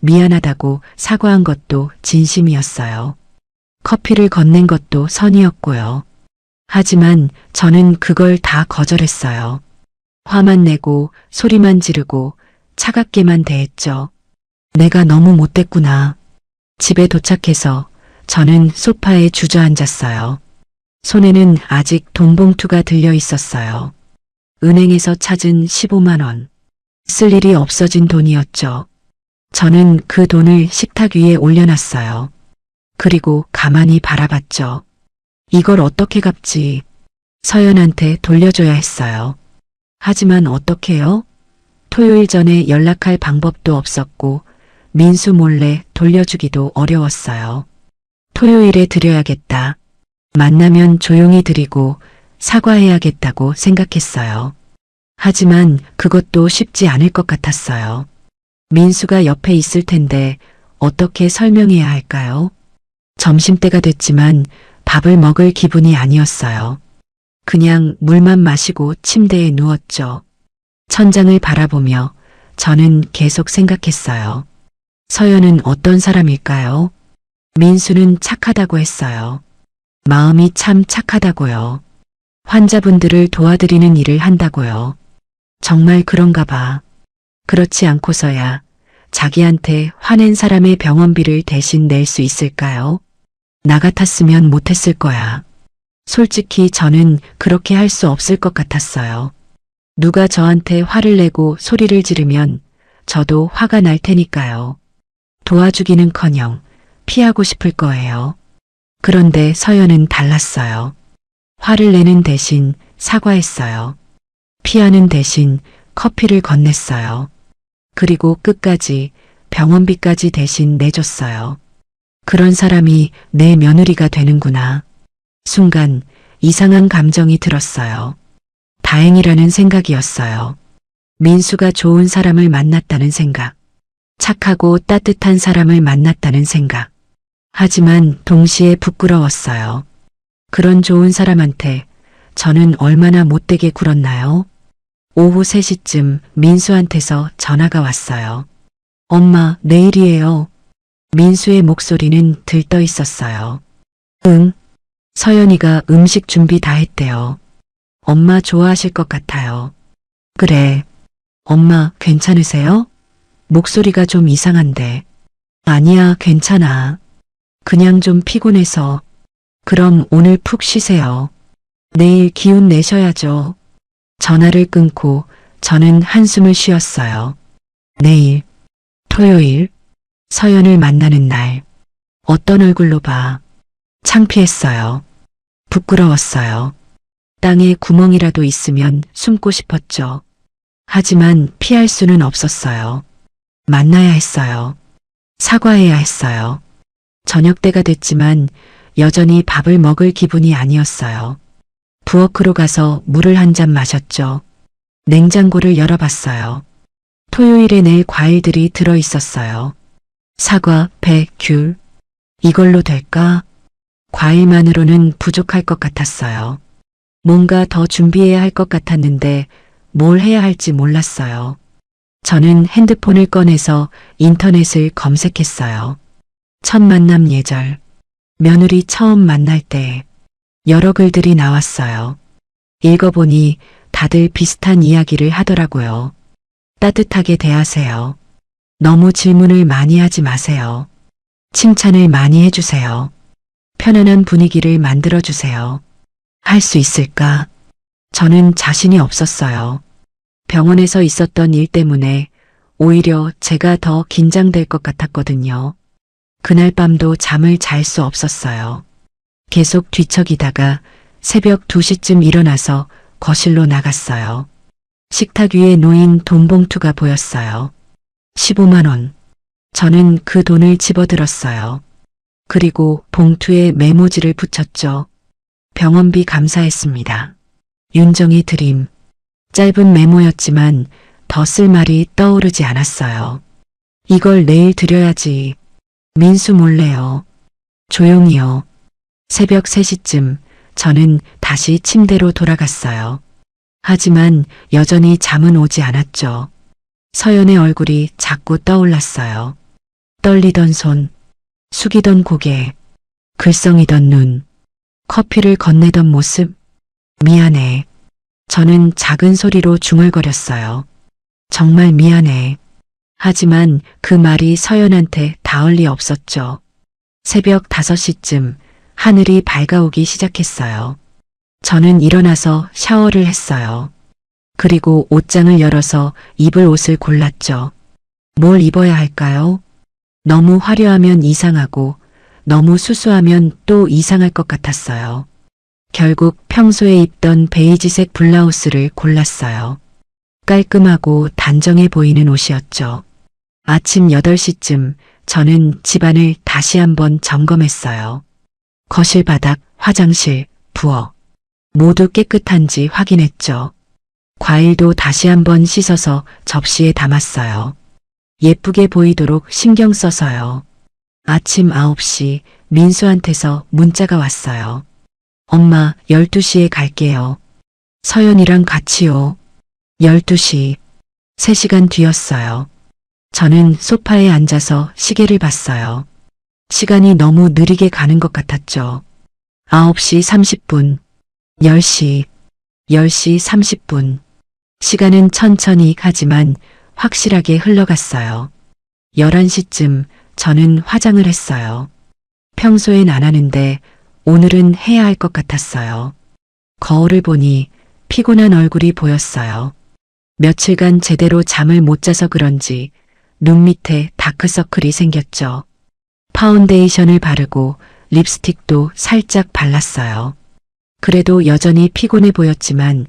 미안하다고 사과한 것도 진심이었어요. 커피를 건넨 것도 선이었고요. 하지만 저는 그걸 다 거절했어요. 화만 내고 소리만 지르고 차갑게만 대했죠. 내가 너무 못됐구나. 집에 도착해서 저는 소파에 주저앉았어요. 손에는 아직 돈봉투가 들려 있었어요. 은행에서 찾은 15만 원. 쓸 일이 없어진 돈이었죠. 저는 그 돈을 식탁 위에 올려놨어요. 그리고 가만히 바라봤죠. 이걸 어떻게 갚지? 서연한테 돌려줘야 했어요. 하지만 어떻게요? 토요일 전에 연락할 방법도 없었고 민수 몰래 돌려주기도 어려웠어요. 토요일에 드려야겠다. 만나면 조용히 드리고 사과해야겠다고 생각했어요. 하지만 그것도 쉽지 않을 것 같았어요. 민수가 옆에 있을 텐데 어떻게 설명해야 할까요? 점심때가 됐지만 밥을 먹을 기분이 아니었어요. 그냥 물만 마시고 침대에 누웠죠. 천장을 바라보며 저는 계속 생각했어요. 서연은 어떤 사람일까요? 민수는 착하다고 했어요. 마음이 참 착하다고요. 환자분들을 도와드리는 일을 한다고요. 정말 그런가 봐. 그렇지 않고서야 자기한테 화낸 사람의 병원비를 대신 낼 수 있을까요? 나 같았으면 못했을 거야. 솔직히 저는 그렇게 할 수 없을 것 같았어요. 누가 저한테 화를 내고 소리를 지르면 저도 화가 날 테니까요. 도와주기는커녕 피하고 싶을 거예요. 그런데 서연은 달랐어요. 화를 내는 대신 사과했어요. 피하는 대신 커피를 건넸어요. 그리고 끝까지 병원비까지 대신 내줬어요. 그런 사람이 내 며느리가 되는구나. 순간 이상한 감정이 들었어요. 다행이라는 생각이었어요. 민수가 좋은 사람을 만났다는 생각. 착하고 따뜻한 사람을 만났다는 생각. 하지만 동시에 부끄러웠어요. 그런 좋은 사람한테 저는 얼마나 못되게 굴었나요? 오후 3시쯤 민수한테서 전화가 왔어요. 엄마, 내일이에요. 민수의 목소리는 들떠 있었어요. 응. 서연이가 음식 준비 다 했대요. 엄마 좋아하실 것 같아요. 그래. 엄마 괜찮으세요? 목소리가 좀 이상한데. 아니야, 괜찮아. 그냥 좀 피곤해서. 그럼 오늘 푹 쉬세요. 내일 기운 내셔야죠. 전화를 끊고 저는 한숨을 쉬었어요. 내일, 토요일, 서연을 만나는 날, 어떤 얼굴로 봐. 창피했어요. 부끄러웠어요. 땅에 구멍이라도 있으면 숨고 싶었죠. 하지만 피할 수는 없었어요. 만나야 했어요. 사과해야 했어요. 저녁 때가 됐지만 여전히 밥을 먹을 기분이 아니었어요. 부엌으로 가서 물을 한 잔 마셨죠. 냉장고를 열어봤어요. 토요일에 낼 과일들이 들어 있었어요. 사과, 배, 귤. 이걸로 될까? 과일만으로는 부족할 것 같았어요. 뭔가 더 준비해야 할 것 같았는데 뭘 해야 할지 몰랐어요. 저는 핸드폰을 꺼내서 인터넷을 검색했어요. 첫 만남 예절, 며느리 처음 만날 때 여러 글들이 나왔어요. 읽어보니 다들 비슷한 이야기를 하더라고요. 따뜻하게 대하세요. 너무 질문을 많이 하지 마세요. 칭찬을 많이 해주세요. 편안한 분위기를 만들어주세요. 할 수 있을까? 저는 자신이 없었어요. 병원에서 있었던 일 때문에 오히려 제가 더 긴장될 것 같았거든요. 그날 밤도 잠을 잘 수 없었어요. 계속 뒤척이다가 새벽 2시쯤 일어나서 거실로 나갔어요. 식탁 위에 놓인 돈 봉투가 보였어요. 15만 원. 저는 그 돈을 집어들었어요. 그리고 봉투에 메모지를 붙였죠. 병원비 감사했습니다. 윤정이 드림. 짧은 메모였지만 더 쓸 말이 떠오르지 않았어요. 이걸 내일 드려야지. 민수 몰래요. 조용히요. 새벽 3시쯤 저는 다시 침대로 돌아갔어요. 하지만 여전히 잠은 오지 않았죠. 서연의 얼굴이 자꾸 떠올랐어요. 떨리던 손, 숙이던 고개, 글썽이던 눈, 커피를 건네던 모습. 미안해. 저는 작은 소리로 중얼거렸어요. 정말 미안해. 하지만 그 말이 서연한테 닿을 리 없었죠. 새벽 5시쯤 하늘이 밝아오기 시작했어요. 저는 일어나서 샤워를 했어요. 그리고 옷장을 열어서 입을 옷을 골랐죠. 뭘 입어야 할까요? 너무 화려하면 이상하고 너무 수수하면 또 이상할 것 같았어요. 결국 평소에 입던 베이지색 블라우스를 골랐어요. 깔끔하고 단정해 보이는 옷이었죠. 아침 8시쯤 저는 집안을 다시 한번 점검했어요. 거실 바닥, 화장실, 부엌 모두 깨끗한지 확인했죠. 과일도 다시 한번 씻어서 접시에 담았어요. 예쁘게 보이도록 신경 써서요. 아침 9시 민수한테서 문자가 왔어요. 엄마 12시에 갈게요. 서연이랑 같이요. 12시. 3시간 뒤였어요. 저는 소파에 앉아서 시계를 봤어요. 시간이 너무 느리게 가는 것 같았죠. 9시 30분, 10시, 10시 30분. 시간은 천천히 가지만 확실하게 흘러갔어요. 11시쯤 저는 화장을 했어요. 평소엔 안 하는데 오늘은 해야 할 것 같았어요. 거울을 보니 피곤한 얼굴이 보였어요. 며칠간 제대로 잠을 못 자서 그런지 눈 밑에 다크서클이 생겼죠. 파운데이션을 바르고 립스틱도 살짝 발랐어요. 그래도 여전히 피곤해 보였지만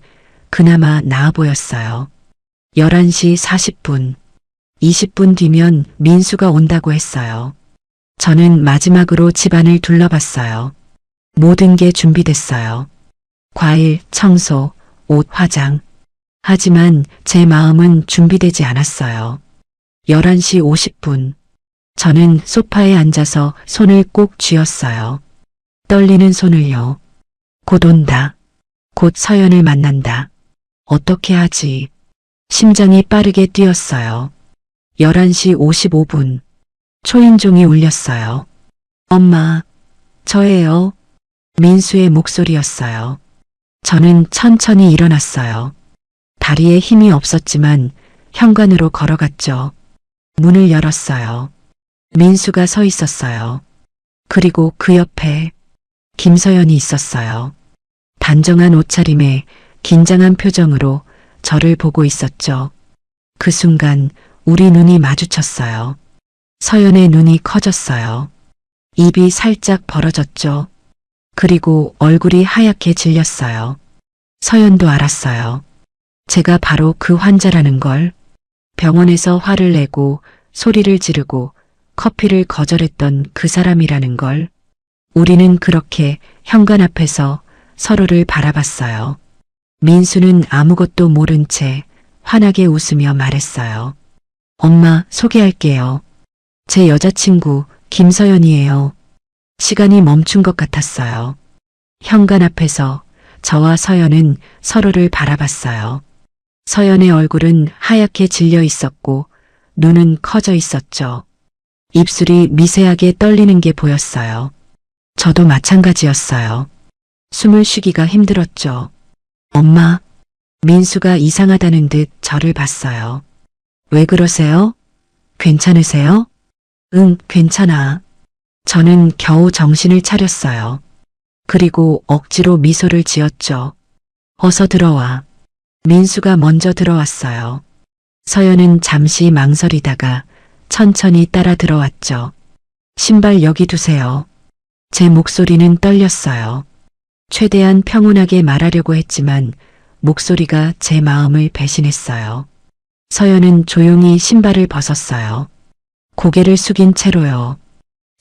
그나마 나아 보였어요. 11시 40분, 20분 뒤면 민수가 온다고 했어요. 저는 마지막으로 집안을 둘러봤어요. 모든 게 준비됐어요. 과일, 청소, 옷, 화장. 하지만 제 마음은 준비되지 않았어요. 11시 50분. 저는 소파에 앉아서 손을 꼭 쥐었어요. 떨리는 손을요. 곧 온다. 곧 서연을 만난다. 어떻게 하지? 심장이 빠르게 뛰었어요. 11시 55분. 초인종이 울렸어요. 엄마, 저예요. 민수의 목소리였어요. 저는 천천히 일어났어요. 다리에 힘이 없었지만 현관으로 걸어갔죠. 문을 열었어요. 민수가 서 있었어요. 그리고 그 옆에 김서연이 있었어요. 단정한 옷차림에 긴장한 표정으로 저를 보고 있었죠. 그 순간 우리 눈이 마주쳤어요. 서연의 눈이 커졌어요. 입이 살짝 벌어졌죠. 그리고 얼굴이 하얗게 질렸어요. 서연도 알았어요. 제가 바로 그 환자라는 걸. 병원에서 화를 내고 소리를 지르고 커피를 거절했던 그 사람이라는 걸. 우리는 그렇게 현관 앞에서 서로를 바라봤어요. 민수는 아무것도 모른 채 환하게 웃으며 말했어요. 엄마, 소개할게요. 제 여자친구 김서연이에요. 시간이 멈춘 것 같았어요. 현관 앞에서 저와 서연은 서로를 바라봤어요. 서연의 얼굴은 하얗게 질려 있었고 눈은 커져 있었죠. 입술이 미세하게 떨리는 게 보였어요. 저도 마찬가지였어요. 숨을 쉬기가 힘들었죠. 엄마, 민수가 이상하다는 듯 저를 봤어요. 왜 그러세요? 괜찮으세요? 응, 괜찮아. 저는 겨우 정신을 차렸어요. 그리고 억지로 미소를 지었죠. 어서 들어와. 민수가 먼저 들어왔어요. 서연은 잠시 망설이다가 천천히 따라 들어왔죠. 신발 여기 두세요. 제 목소리는 떨렸어요. 최대한 평온하게 말하려고 했지만 목소리가 제 마음을 배신했어요. 서연은 조용히 신발을 벗었어요. 고개를 숙인 채로요.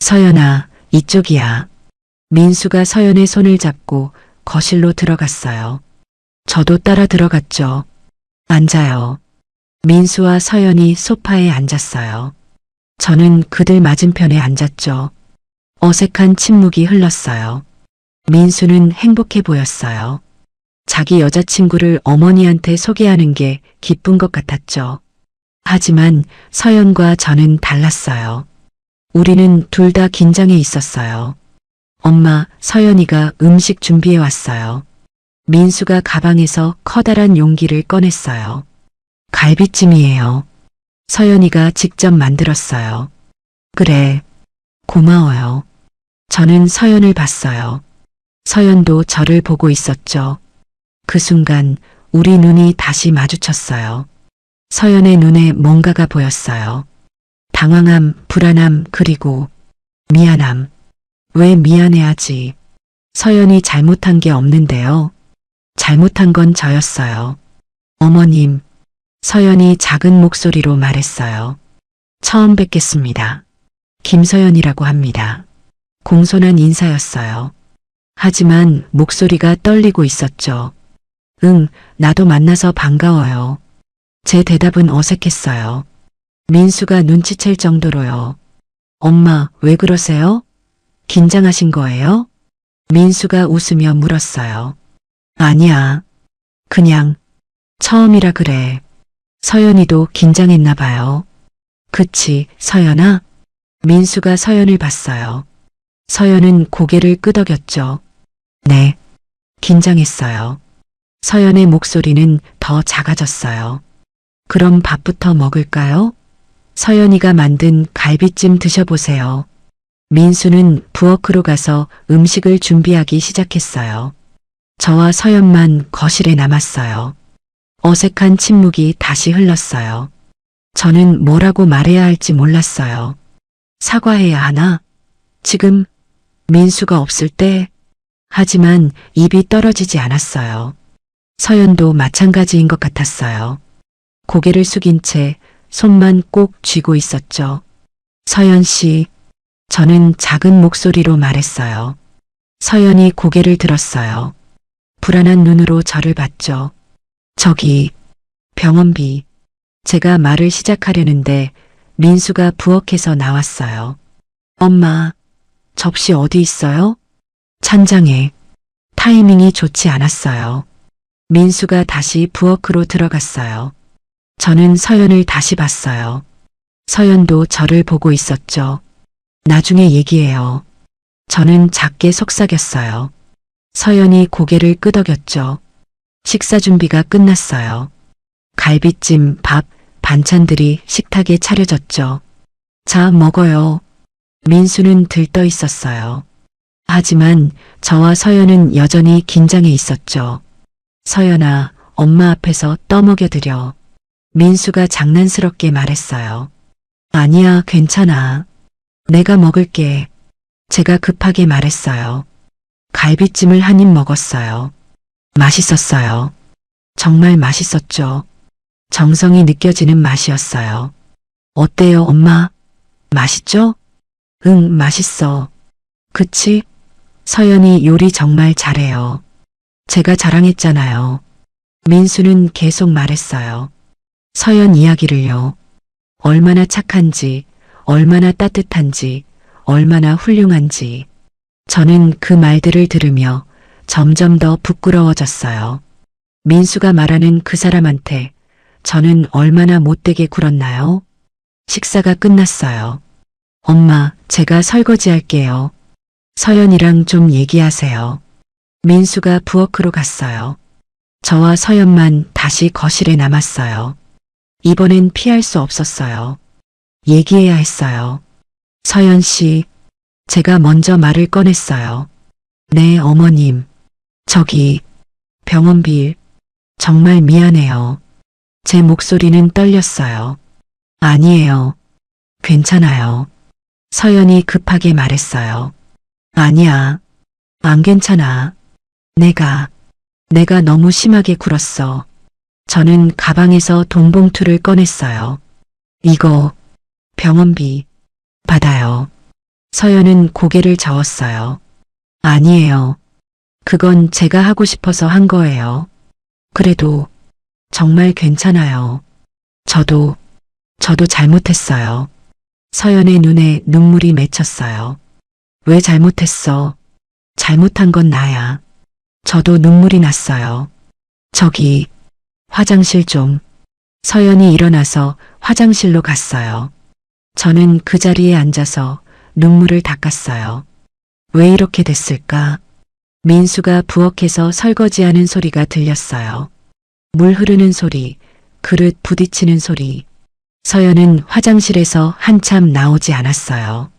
서연아, 이쪽이야. 민수가 서연의 손을 잡고 거실로 들어갔어요. 저도 따라 들어갔죠. 앉아요. 민수와 서연이 소파에 앉았어요. 저는 그들 맞은편에 앉았죠. 어색한 침묵이 흘렀어요. 민수는 행복해 보였어요. 자기 여자친구를 어머니한테 소개하는 게 기쁜 것 같았죠. 하지만 서연과 저는 달랐어요. 우리는 둘 다 긴장해 있었어요. 엄마, 서연이가 음식 준비해 왔어요. 민수가 가방에서 커다란 용기를 꺼냈어요. 갈비찜이에요. 서연이가 직접 만들었어요. 그래, 고마워요. 저는 서연을 봤어요. 서연도 저를 보고 있었죠. 그 순간 우리 눈이 다시 마주쳤어요. 서연의 눈에 뭔가가 보였어요. 당황함, 불안함, 그리고 미안함. 왜 미안해하지? 서연이 잘못한 게 없는데요. 잘못한 건 저였어요. 어머님, 서연이 작은 목소리로 말했어요. 처음 뵙겠습니다. 김서연이라고 합니다. 공손한 인사였어요. 하지만 목소리가 떨리고 있었죠. 응, 나도 만나서 반가워요. 제 대답은 어색했어요. 민수가 눈치챌 정도로요. 엄마, 왜 그러세요? 긴장하신 거예요? 민수가 웃으며 물었어요. 아니야. 그냥 처음이라 그래. 서연이도 긴장했나 봐요. 그치, 서연아? 민수가 서연을 봤어요. 서연은 고개를 끄덕였죠. 네, 긴장했어요. 서연의 목소리는 더 작아졌어요. 그럼 밥부터 먹을까요? 서연이가 만든 갈비찜 드셔보세요. 민수는 부엌으로 가서 음식을 준비하기 시작했어요. 저와 서연만 거실에 남았어요. 어색한 침묵이 다시 흘렀어요. 저는 뭐라고 말해야 할지 몰랐어요. 사과해야 하나? 지금 민수가 없을 때? 하지만 입이 떨어지지 않았어요. 서연도 마찬가지인 것 같았어요. 고개를 숙인 채 손만 꼭 쥐고 있었죠. 서연 씨, 저는 작은 목소리로 말했어요. 서연이 고개를 들었어요. 불안한 눈으로 저를 봤죠. 저기, 병원비. 제가 말을 시작하려는데 민수가 부엌에서 나왔어요. 엄마, 접시 어디 있어요? 찬장에. 타이밍이 좋지 않았어요. 민수가 다시 부엌으로 들어갔어요. 저는 서연을 다시 봤어요. 서연도 저를 보고 있었죠. 나중에 얘기해요. 저는 작게 속삭였어요. 서연이 고개를 끄덕였죠. 식사 준비가 끝났어요. 갈비찜, 밥, 반찬들이 식탁에 차려졌죠. 자, 먹어요. 민수는 들떠 있었어요. 하지만 저와 서연은 여전히 긴장해 있었죠. 서연아, 엄마 앞에서 떠먹여드려. 민수가 장난스럽게 말했어요. 아니야, 괜찮아. 내가 먹을게. 제가 급하게 말했어요. 갈비찜을 한 입 먹었어요. 맛있었어요. 정말 맛있었죠. 정성이 느껴지는 맛이었어요. 어때요, 엄마? 맛있죠? 응, 맛있어. 그치? 서연이 요리 정말 잘해요. 제가 자랑했잖아요. 민수는 계속 말했어요. 서연 이야기를요. 얼마나 착한지, 얼마나 따뜻한지, 얼마나 훌륭한지. 저는 그 말들을 들으며 점점 더 부끄러워졌어요. 민수가 말하는 그 사람한테 저는 얼마나 못되게 굴었나요? 식사가 끝났어요. 엄마, 제가 설거지 할게요. 서연이랑 좀 얘기하세요. 민수가 부엌으로 갔어요. 저와 서연만 다시 거실에 남았어요. 이번엔 피할 수 없었어요. 얘기해야 했어요. 서연 씨, 제가 먼저 말을 꺼냈어요. 네, 어머님. 저기, 병원비, 정말 미안해요. 제 목소리는 떨렸어요. 아니에요. 괜찮아요. 서연이 급하게 말했어요. 아니야. 안 괜찮아. 내가 너무 심하게 굴었어. 저는 가방에서 돈 봉투를 꺼냈어요. 이거, 병원비, 받아요. 서연은 고개를 저었어요. 아니에요. 그건 제가 하고 싶어서 한 거예요. 그래도 정말 괜찮아요. 저도 잘못했어요. 서연의 눈에 눈물이 맺혔어요. 왜 잘못했어? 잘못한 건 나야. 저도 눈물이 났어요. 저기, 화장실 좀. 서연이 일어나서 화장실로 갔어요. 저는 그 자리에 앉아서 눈물을 닦았어요. 왜 이렇게 됐을까? 민수가 부엌에서 설거지하는 소리가 들렸어요. 물 흐르는 소리, 그릇 부딪히는 소리. 서연은 화장실에서 한참 나오지 않았어요.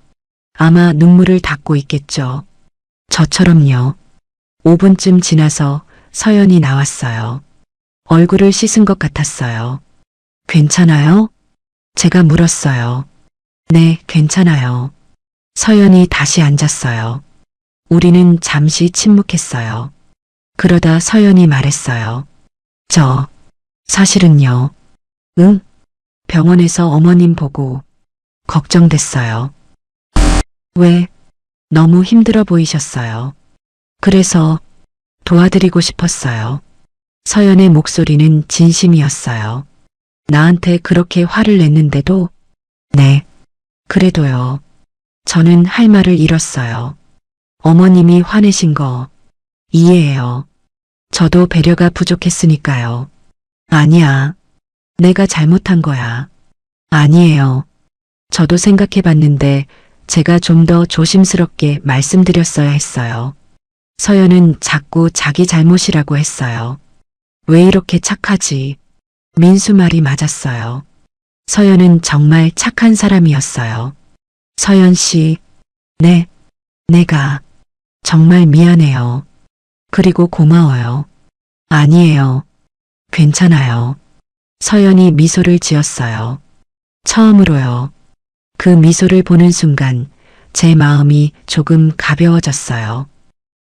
아마 눈물을 닦고 있겠죠. 저처럼요. 5분쯤 지나서 서연이 나왔어요. 얼굴을 씻은 것 같았어요. 괜찮아요? 제가 물었어요. 네, 괜찮아요. 서연이 다시 앉았어요. 우리는 잠시 침묵했어요. 그러다 서연이 말했어요. 사실은요. 응? 병원에서 어머님 보고 걱정됐어요. 왜? 너무 힘들어 보이셨어요. 그래서 도와드리고 싶었어요. 서연의 목소리는 진심이었어요. 나한테 그렇게 화를 냈는데도, 네, 그래도요. 저는 할 말을 잃었어요. 어머님이 화내신 거 이해해요. 저도 배려가 부족했으니까요. 아니야. 내가 잘못한 거야. 아니에요. 저도 생각해 봤는데 제가 좀 더 조심스럽게 말씀드렸어야 했어요. 서연은 자꾸 자기 잘못이라고 했어요. 왜 이렇게 착하지? 민수 말이 맞았어요. 서연은 정말 착한 사람이었어요. 서연 씨, 네, 내가 정말 미안해요. 그리고 고마워요. 아니에요. 괜찮아요. 서연이 미소를 지었어요. 처음으로요. 그 미소를 보는 순간 제 마음이 조금 가벼워졌어요.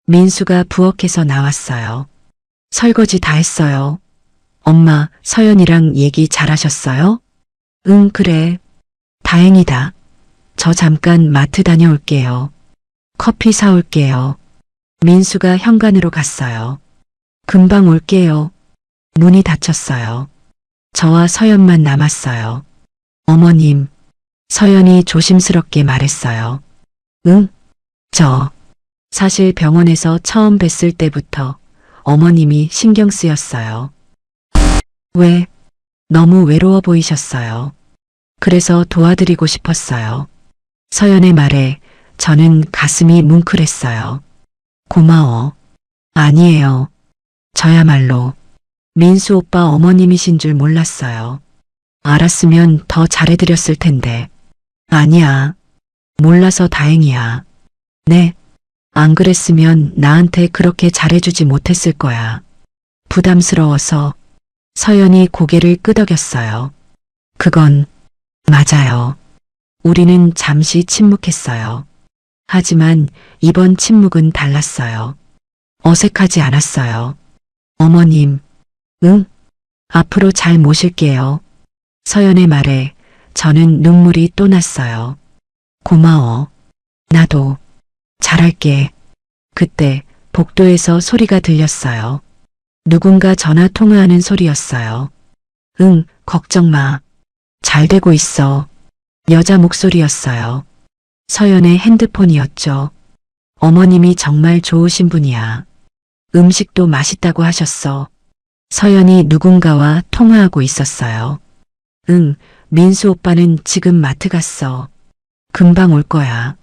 민수가 부엌에서 나왔어요. 설거지 다 했어요. 엄마, 서연이랑 얘기 잘하셨어요? 응, 그래. 다행이다. 저 잠깐 마트 다녀올게요. 커피 사올게요. 민수가 현관으로 갔어요. 금방 올게요. 문이 닫혔어요. 저와 서연만 남았어요. 어머님, 서연이 조심스럽게 말했어요. 응? 사실 병원에서 처음 뵀을 때부터 어머님이 신경 쓰였어요. 왜? 너무 외로워 보이셨어요. 그래서 도와드리고 싶었어요. 서연의 말에 저는 가슴이 뭉클했어요. 고마워. 아니에요. 저야말로 민수 오빠 어머님이신 줄 몰랐어요. 알았으면 더 잘해드렸을 텐데. 아니야. 몰라서 다행이야. 네. 안 그랬으면 나한테 그렇게 잘해주지 못했을 거야. 부담스러워서 서연이 고개를 끄덕였어요. 그건 맞아요. 우리는 잠시 침묵했어요. 하지만 이번 침묵은 달랐어요. 어색하지 않았어요. 어머님, 응? 앞으로 잘 모실게요. 서연의 말에 저는 눈물이 또 났어요. 고마워. 나도 잘할게. 그때 복도에서 소리가 들렸어요. 누군가 전화 통화하는 소리였어요. 응, 걱정 마. 잘 되고 있어. 여자 목소리였어요. 서연의 핸드폰이었죠. 어머님이 정말 좋으신 분이야. 음식도 맛있다고 하셨어. 서연이 누군가와 통화하고 있었어요. 응, 민수 오빠는 지금 마트 갔어. 금방 올 거야.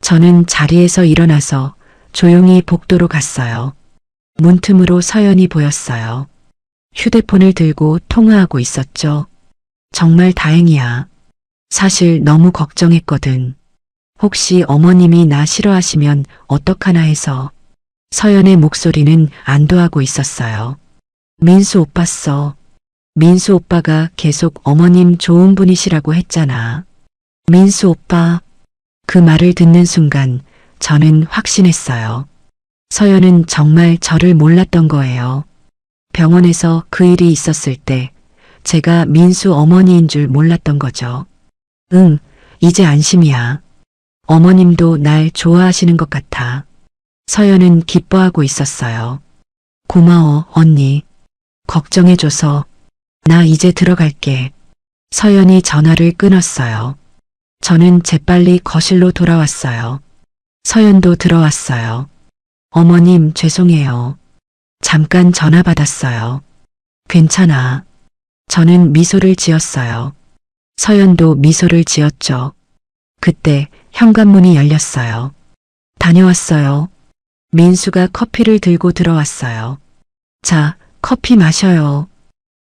저는 자리에서 일어나서 조용히 복도로 갔어요. 문틈으로 서연이 보였어요. 휴대폰을 들고 통화하고 있었죠. 정말 다행이야. 사실 너무 걱정했거든. 혹시 어머님이 나 싫어하시면 어떡하나 해서. 서연의 목소리는 안도하고 있었어요. 민수 오빠 써. 민수 오빠가 계속 어머님 좋은 분이시라고 했잖아. 민수 오빠. 그 말을 듣는 순간 저는 확신했어요. 서연은 정말 저를 몰랐던 거예요. 병원에서 그 일이 있었을 때 제가 민수 어머니인 줄 몰랐던 거죠. 응, 이제 안심이야. 어머님도 날 좋아하시는 것 같아. 서연은 기뻐하고 있었어요. 고마워, 언니. 걱정해줘서. 나 이제 들어갈게. 서연이 전화를 끊었어요. 저는 재빨리 거실로 돌아왔어요. 서연도 들어왔어요. 어머님, 죄송해요. 잠깐 전화 받았어요. 괜찮아. 저는 미소를 지었어요. 서연도 미소를 지었죠. 그때 현관문이 열렸어요. 다녀왔어요. 민수가 커피를 들고 들어왔어요. 자, 커피 마셔요.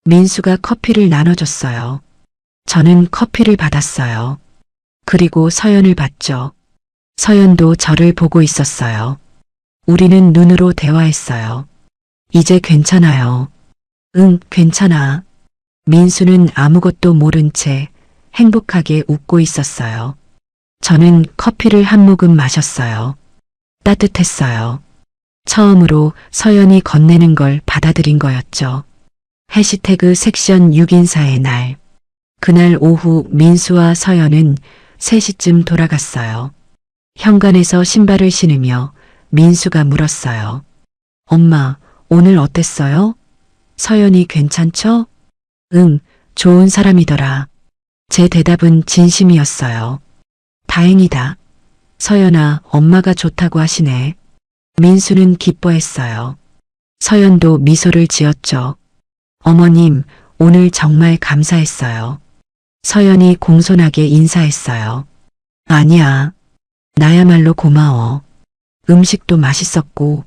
민수가 커피를 나눠줬어요. 저는 커피를 받았어요. 그리고 서연을 봤죠. 서연도 저를 보고 있었어요. 우리는 눈으로 대화했어요. 이제 괜찮아요. 응, 괜찮아. 민수는 아무것도 모른 채 행복하게 웃고 있었어요. 저는 커피를 한 모금 마셨어요. 따뜻했어요. 처음으로 서연이 건네는 걸 받아들인 거였죠. 해시태그 섹션 6인사의 날. 그날 오후 민수와 서연은 3시쯤 돌아갔어요. 현관에서 신발을 신으며 민수가 물었어요. 엄마, 오늘 어땠어요? 서연이 괜찮죠? 응, 좋은 사람이더라. 제 대답은 진심이었어요. 다행이다. 서연아, 엄마가 좋다고 하시네. 민수는 기뻐했어요. 서연도 미소를 지었죠. 어머님, 오늘 정말 감사했어요. 서연이 공손하게 인사했어요. 아니야. 나야말로 고마워. 음식도 맛있었고.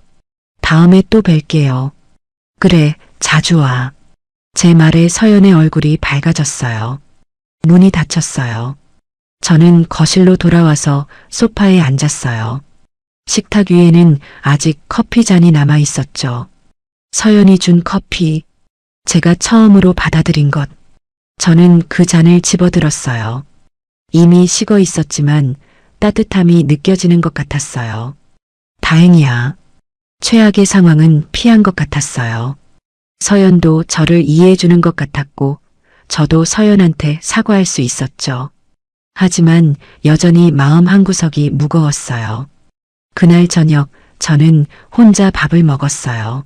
다음에 또 뵐게요. 그래, 자주 와. 제 말에 서연의 얼굴이 밝아졌어요. 문이 닫혔어요. 저는 거실로 돌아와서 소파에 앉았어요. 식탁 위에는 아직 커피 잔이 남아 있었죠. 서연이 준 커피, 제가 처음으로 받아들인 것. 저는 그 잔을 집어들었어요. 이미 식어 있었지만 따뜻함이 느껴지는 것 같았어요. 다행이야. 최악의 상황은 피한 것 같았어요. 서연도 저를 이해해 주는 것 같았고, 저도 서연한테 사과할 수 있었죠. 하지만 여전히 마음 한구석이 무거웠어요. 그날 저녁 저는 혼자 밥을 먹었어요.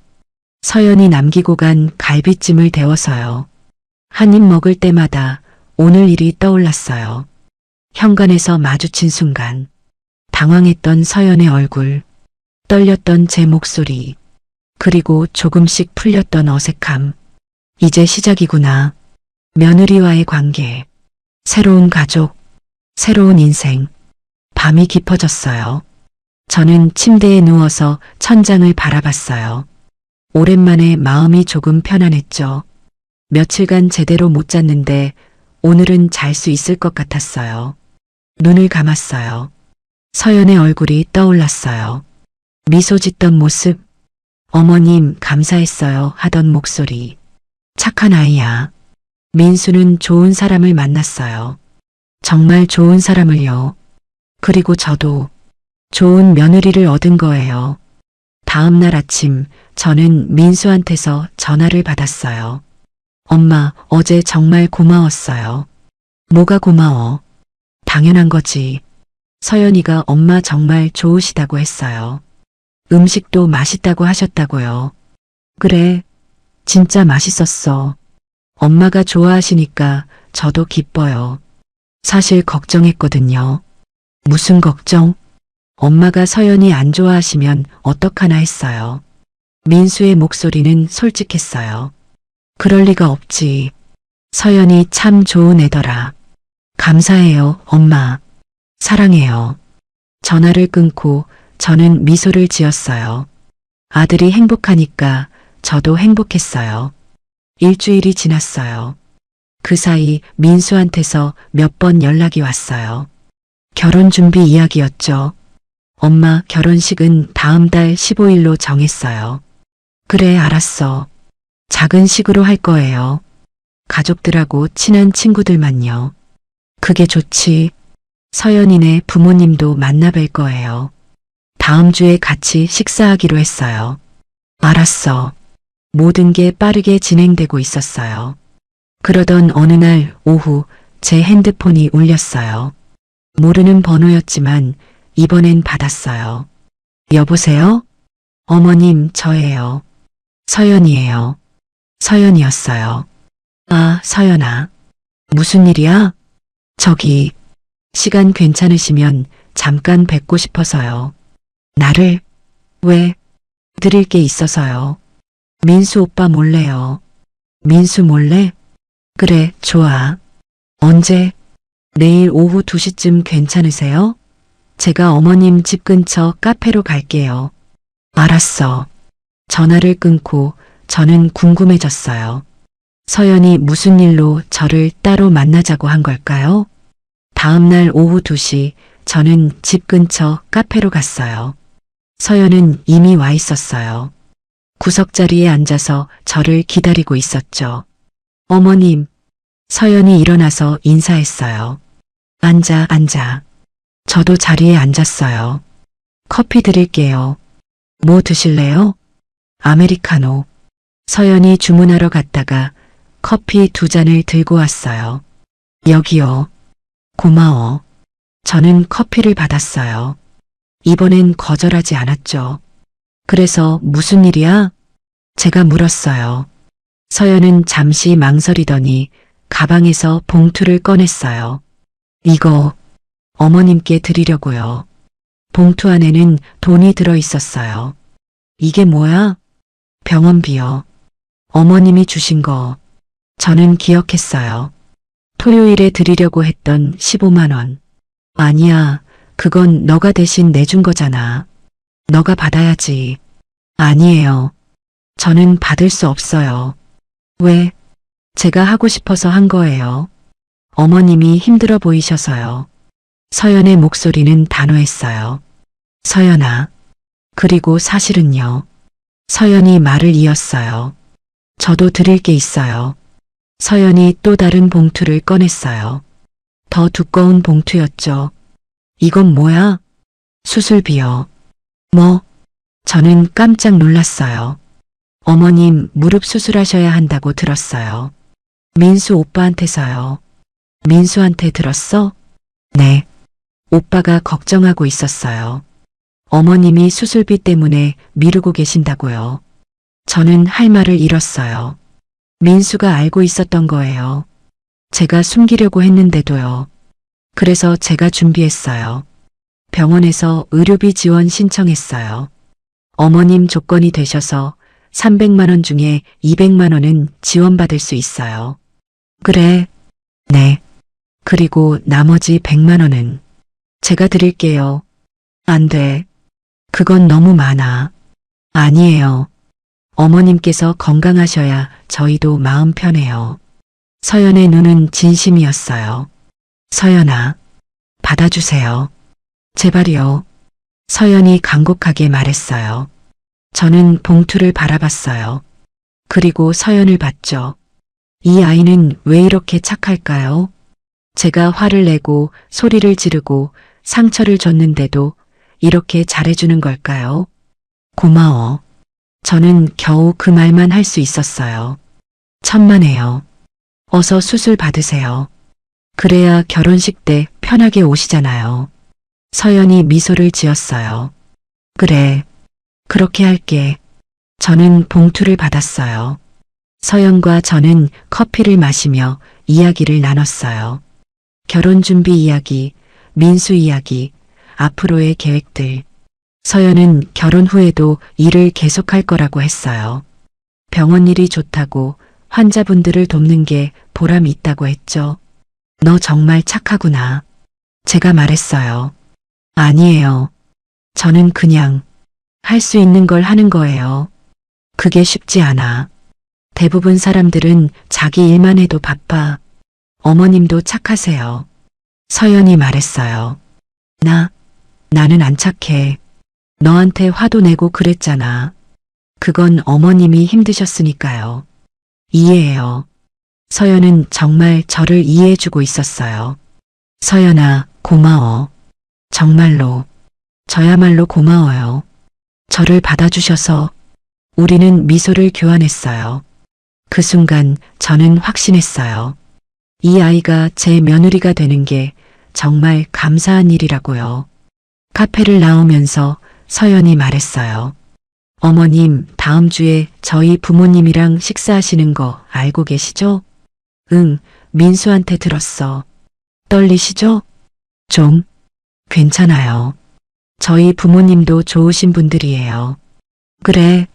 서연이 남기고 간 갈비찜을 데워서요. 한 입 먹을 때마다 오늘 일이 떠올랐어요. 현관에서 마주친 순간 당황했던 서연의 얼굴, 떨렸던 제 목소리, 그리고 조금씩 풀렸던 어색함. 이제 시작이구나. 며느리와의 관계, 새로운 가족, 새로운 인생. 밤이 깊어졌어요. 저는 침대에 누워서 천장을 바라봤어요. 오랜만에 마음이 조금 편안했죠. 며칠간 제대로 못 잤는데 오늘은 잘 수 있을 것 같았어요. 눈을 감았어요. 서연의 얼굴이 떠올랐어요. 미소 짓던 모습, 어머님 감사했어요 하던 목소리. 착한 아이야. 민수는 좋은 사람을 만났어요. 정말 좋은 사람을요. 그리고 저도 좋은 며느리를 얻은 거예요. 다음 날 아침 저는 민수한테서 전화를 받았어요. 엄마, 어제 정말 고마웠어요. 뭐가 고마워? 당연한 거지. 서연이가 엄마 정말 좋으시다고 했어요. 음식도 맛있다고 하셨다고요. 그래, 진짜 맛있었어. 엄마가 좋아하시니까 저도 기뻐요. 사실 걱정했거든요. 무슨 걱정? 엄마가 서연이 안 좋아하시면 어떡하나 했어요. 민수의 목소리는 솔직했어요. 그럴 리가 없지. 서연이 참 좋은 애더라. 감사해요, 엄마. 사랑해요. 전화를 끊고 저는 미소를 지었어요. 아들이 행복하니까 저도 행복했어요. 일주일이 지났어요. 그 사이 민수한테서 몇 번 연락이 왔어요. 결혼 준비 이야기였죠. 엄마, 결혼식은 다음 달 15일로 정했어요. 그래, 알았어. 작은 식으로 할 거예요. 가족들하고 친한 친구들만요. 그게 좋지. 서연이네 부모님도 만나 뵐 거예요. 다음 주에 같이 식사하기로 했어요. 알았어. 모든 게 빠르게 진행되고 있었어요. 그러던 어느 날 오후 제 핸드폰이 울렸어요. 모르는 번호였지만 이번엔 받았어요. 여보세요? 어머님, 저예요. 서연이에요. 서연이었어요. 아, 서연아. 무슨 일이야? 저기, 시간 괜찮으시면 잠깐 뵙고 싶어서요. 나를? 왜? 드릴 게 있어서요. 민수 오빠 몰래요. 민수 몰래? 그래, 좋아. 언제? 내일 오후 2시쯤 괜찮으세요? 제가 어머님 집 근처 카페로 갈게요. 알았어. 전화를 끊고 저는 궁금해졌어요. 서연이 무슨 일로 저를 따로 만나자고 한 걸까요? 다음 날 오후 2시 저는 집 근처 카페로 갔어요. 서연은 이미 와 있었어요. 구석자리에 앉아서 저를 기다리고 있었죠. 어머님. 서연이 일어나서 인사했어요. 앉아. 저도 자리에 앉았어요. 커피 드릴게요. 뭐 드실래요? 아메리카노. 서연이 주문하러 갔다가 커피 2잔을 들고 왔어요. 여기요. 고마워. 저는 커피를 받았어요. 이번엔 거절하지 않았죠. 그래서 무슨 일이야? 제가 물었어요. 서연은 잠시 망설이더니 가방에서 봉투를 꺼냈어요. 이거 어머님께 드리려고요. 봉투 안에는 돈이 들어 있었어요. 이게 뭐야? 병원비요. 어머님이 주신 거. 저는 기억했어요. 토요일에 드리려고 했던 15만 원. 아니야, 그건 너가 대신 내준 거잖아. 너가 받아야지. 아니에요. 저는 받을 수 없어요. 왜? 제가 하고 싶어서 한 거예요. 어머님이 힘들어 보이셔서요. 서연의 목소리는 단호했어요. 서연아. 그리고 사실은요. 서연이 말을 이었어요. 저도 드릴 게 있어요. 서연이 또 다른 봉투를 꺼냈어요. 더 두꺼운 봉투였죠. 이건 뭐야? 수술비요. 뭐? 저는 깜짝 놀랐어요. 어머님 무릎 수술하셔야 한다고 들었어요. 민수 오빠한테서요. 민수한테 들었어? 네. 오빠가 걱정하고 있었어요. 어머님이 수술비 때문에 미루고 계신다고요. 저는 할 말을 잃었어요. 민수가 알고 있었던 거예요. 제가 숨기려고 했는데도요. 그래서 제가 준비했어요. 병원에서 의료비 지원 신청했어요. 어머님 조건이 되셔서 300만 원 중에 200만 원은 지원받을 수 있어요. 그래. 네. 그리고 나머지 100만 원은 제가 드릴게요. 안 돼. 그건 너무 많아. 아니에요. 어머님께서 건강하셔야 저희도 마음 편해요. 서연의 눈은 진심이었어요. 서연아, 받아주세요. 제발요. 서연이 간곡하게 말했어요. 저는 봉투를 바라봤어요. 그리고 서연을 봤죠. 이 아이는 왜 이렇게 착할까요? 제가 화를 내고 소리를 지르고 상처를 줬는데도 이렇게 잘해주는 걸까요? 고마워. 저는 겨우 그 말만 할 수 있었어요. 천만에요. 어서 수술 받으세요. 그래야 결혼식 때 편하게 오시잖아요. 서연이 미소를 지었어요. 그래. 그렇게 할게. 저는 봉투를 받았어요. 서연과 저는 커피를 마시며 이야기를 나눴어요. 결혼 준비 이야기, 민수 이야기, 앞으로의 계획들. 서연은 결혼 후에도 일을 계속할 거라고 했어요. 병원 일이 좋다고 환자분들을 돕는 게 보람이 있다고 했죠. 너 정말 착하구나. 제가 말했어요. 아니에요. 저는 그냥 할 수 있는 걸 하는 거예요. 그게 쉽지 않아. 대부분 사람들은 자기 일만 해도 바빠. 어머님도 착하세요. 서연이 말했어요. 나는 안 착해. 너한테 화도 내고 그랬잖아. 그건 어머님이 힘드셨으니까요. 이해해요. 서연은 정말 저를 이해해주고 있었어요. 서연아, 고마워. 정말로, 저야말로 고마워요. 저를 받아주셔서 우리는 미소를 교환했어요. 그 순간 저는 확신했어요. 이 아이가 제 며느리가 되는 게 정말 감사한 일이라고요. 카페를 나오면서 서연이 말했어요. 어머님, 다음 주에 저희 부모님이랑 식사하시는 거 알고 계시죠? 응, 민수한테 들었어. 떨리시죠? 좀? 괜찮아요. 저희 부모님도 좋으신 분들이에요. 그래.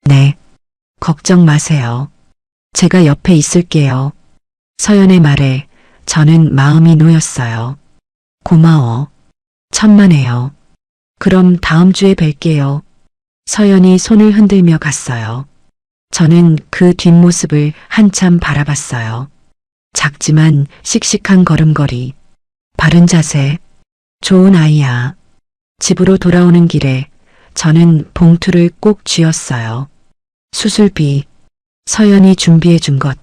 네. 걱정 마세요. 제가 옆에 있을게요. 서연의 말에 저는 마음이 놓였어요. 고마워. 천만에요. 그럼 다음 주에 뵐게요. 서연이 손을 흔들며 갔어요. 저는 그 뒷모습을 한참 바라봤어요. 작지만 씩씩한 걸음걸이, 바른 자세, 좋은 아이야. 집으로 돌아오는 길에 저는 봉투를 꼭 쥐었어요. 수술비, 서연이 준비해 준 것.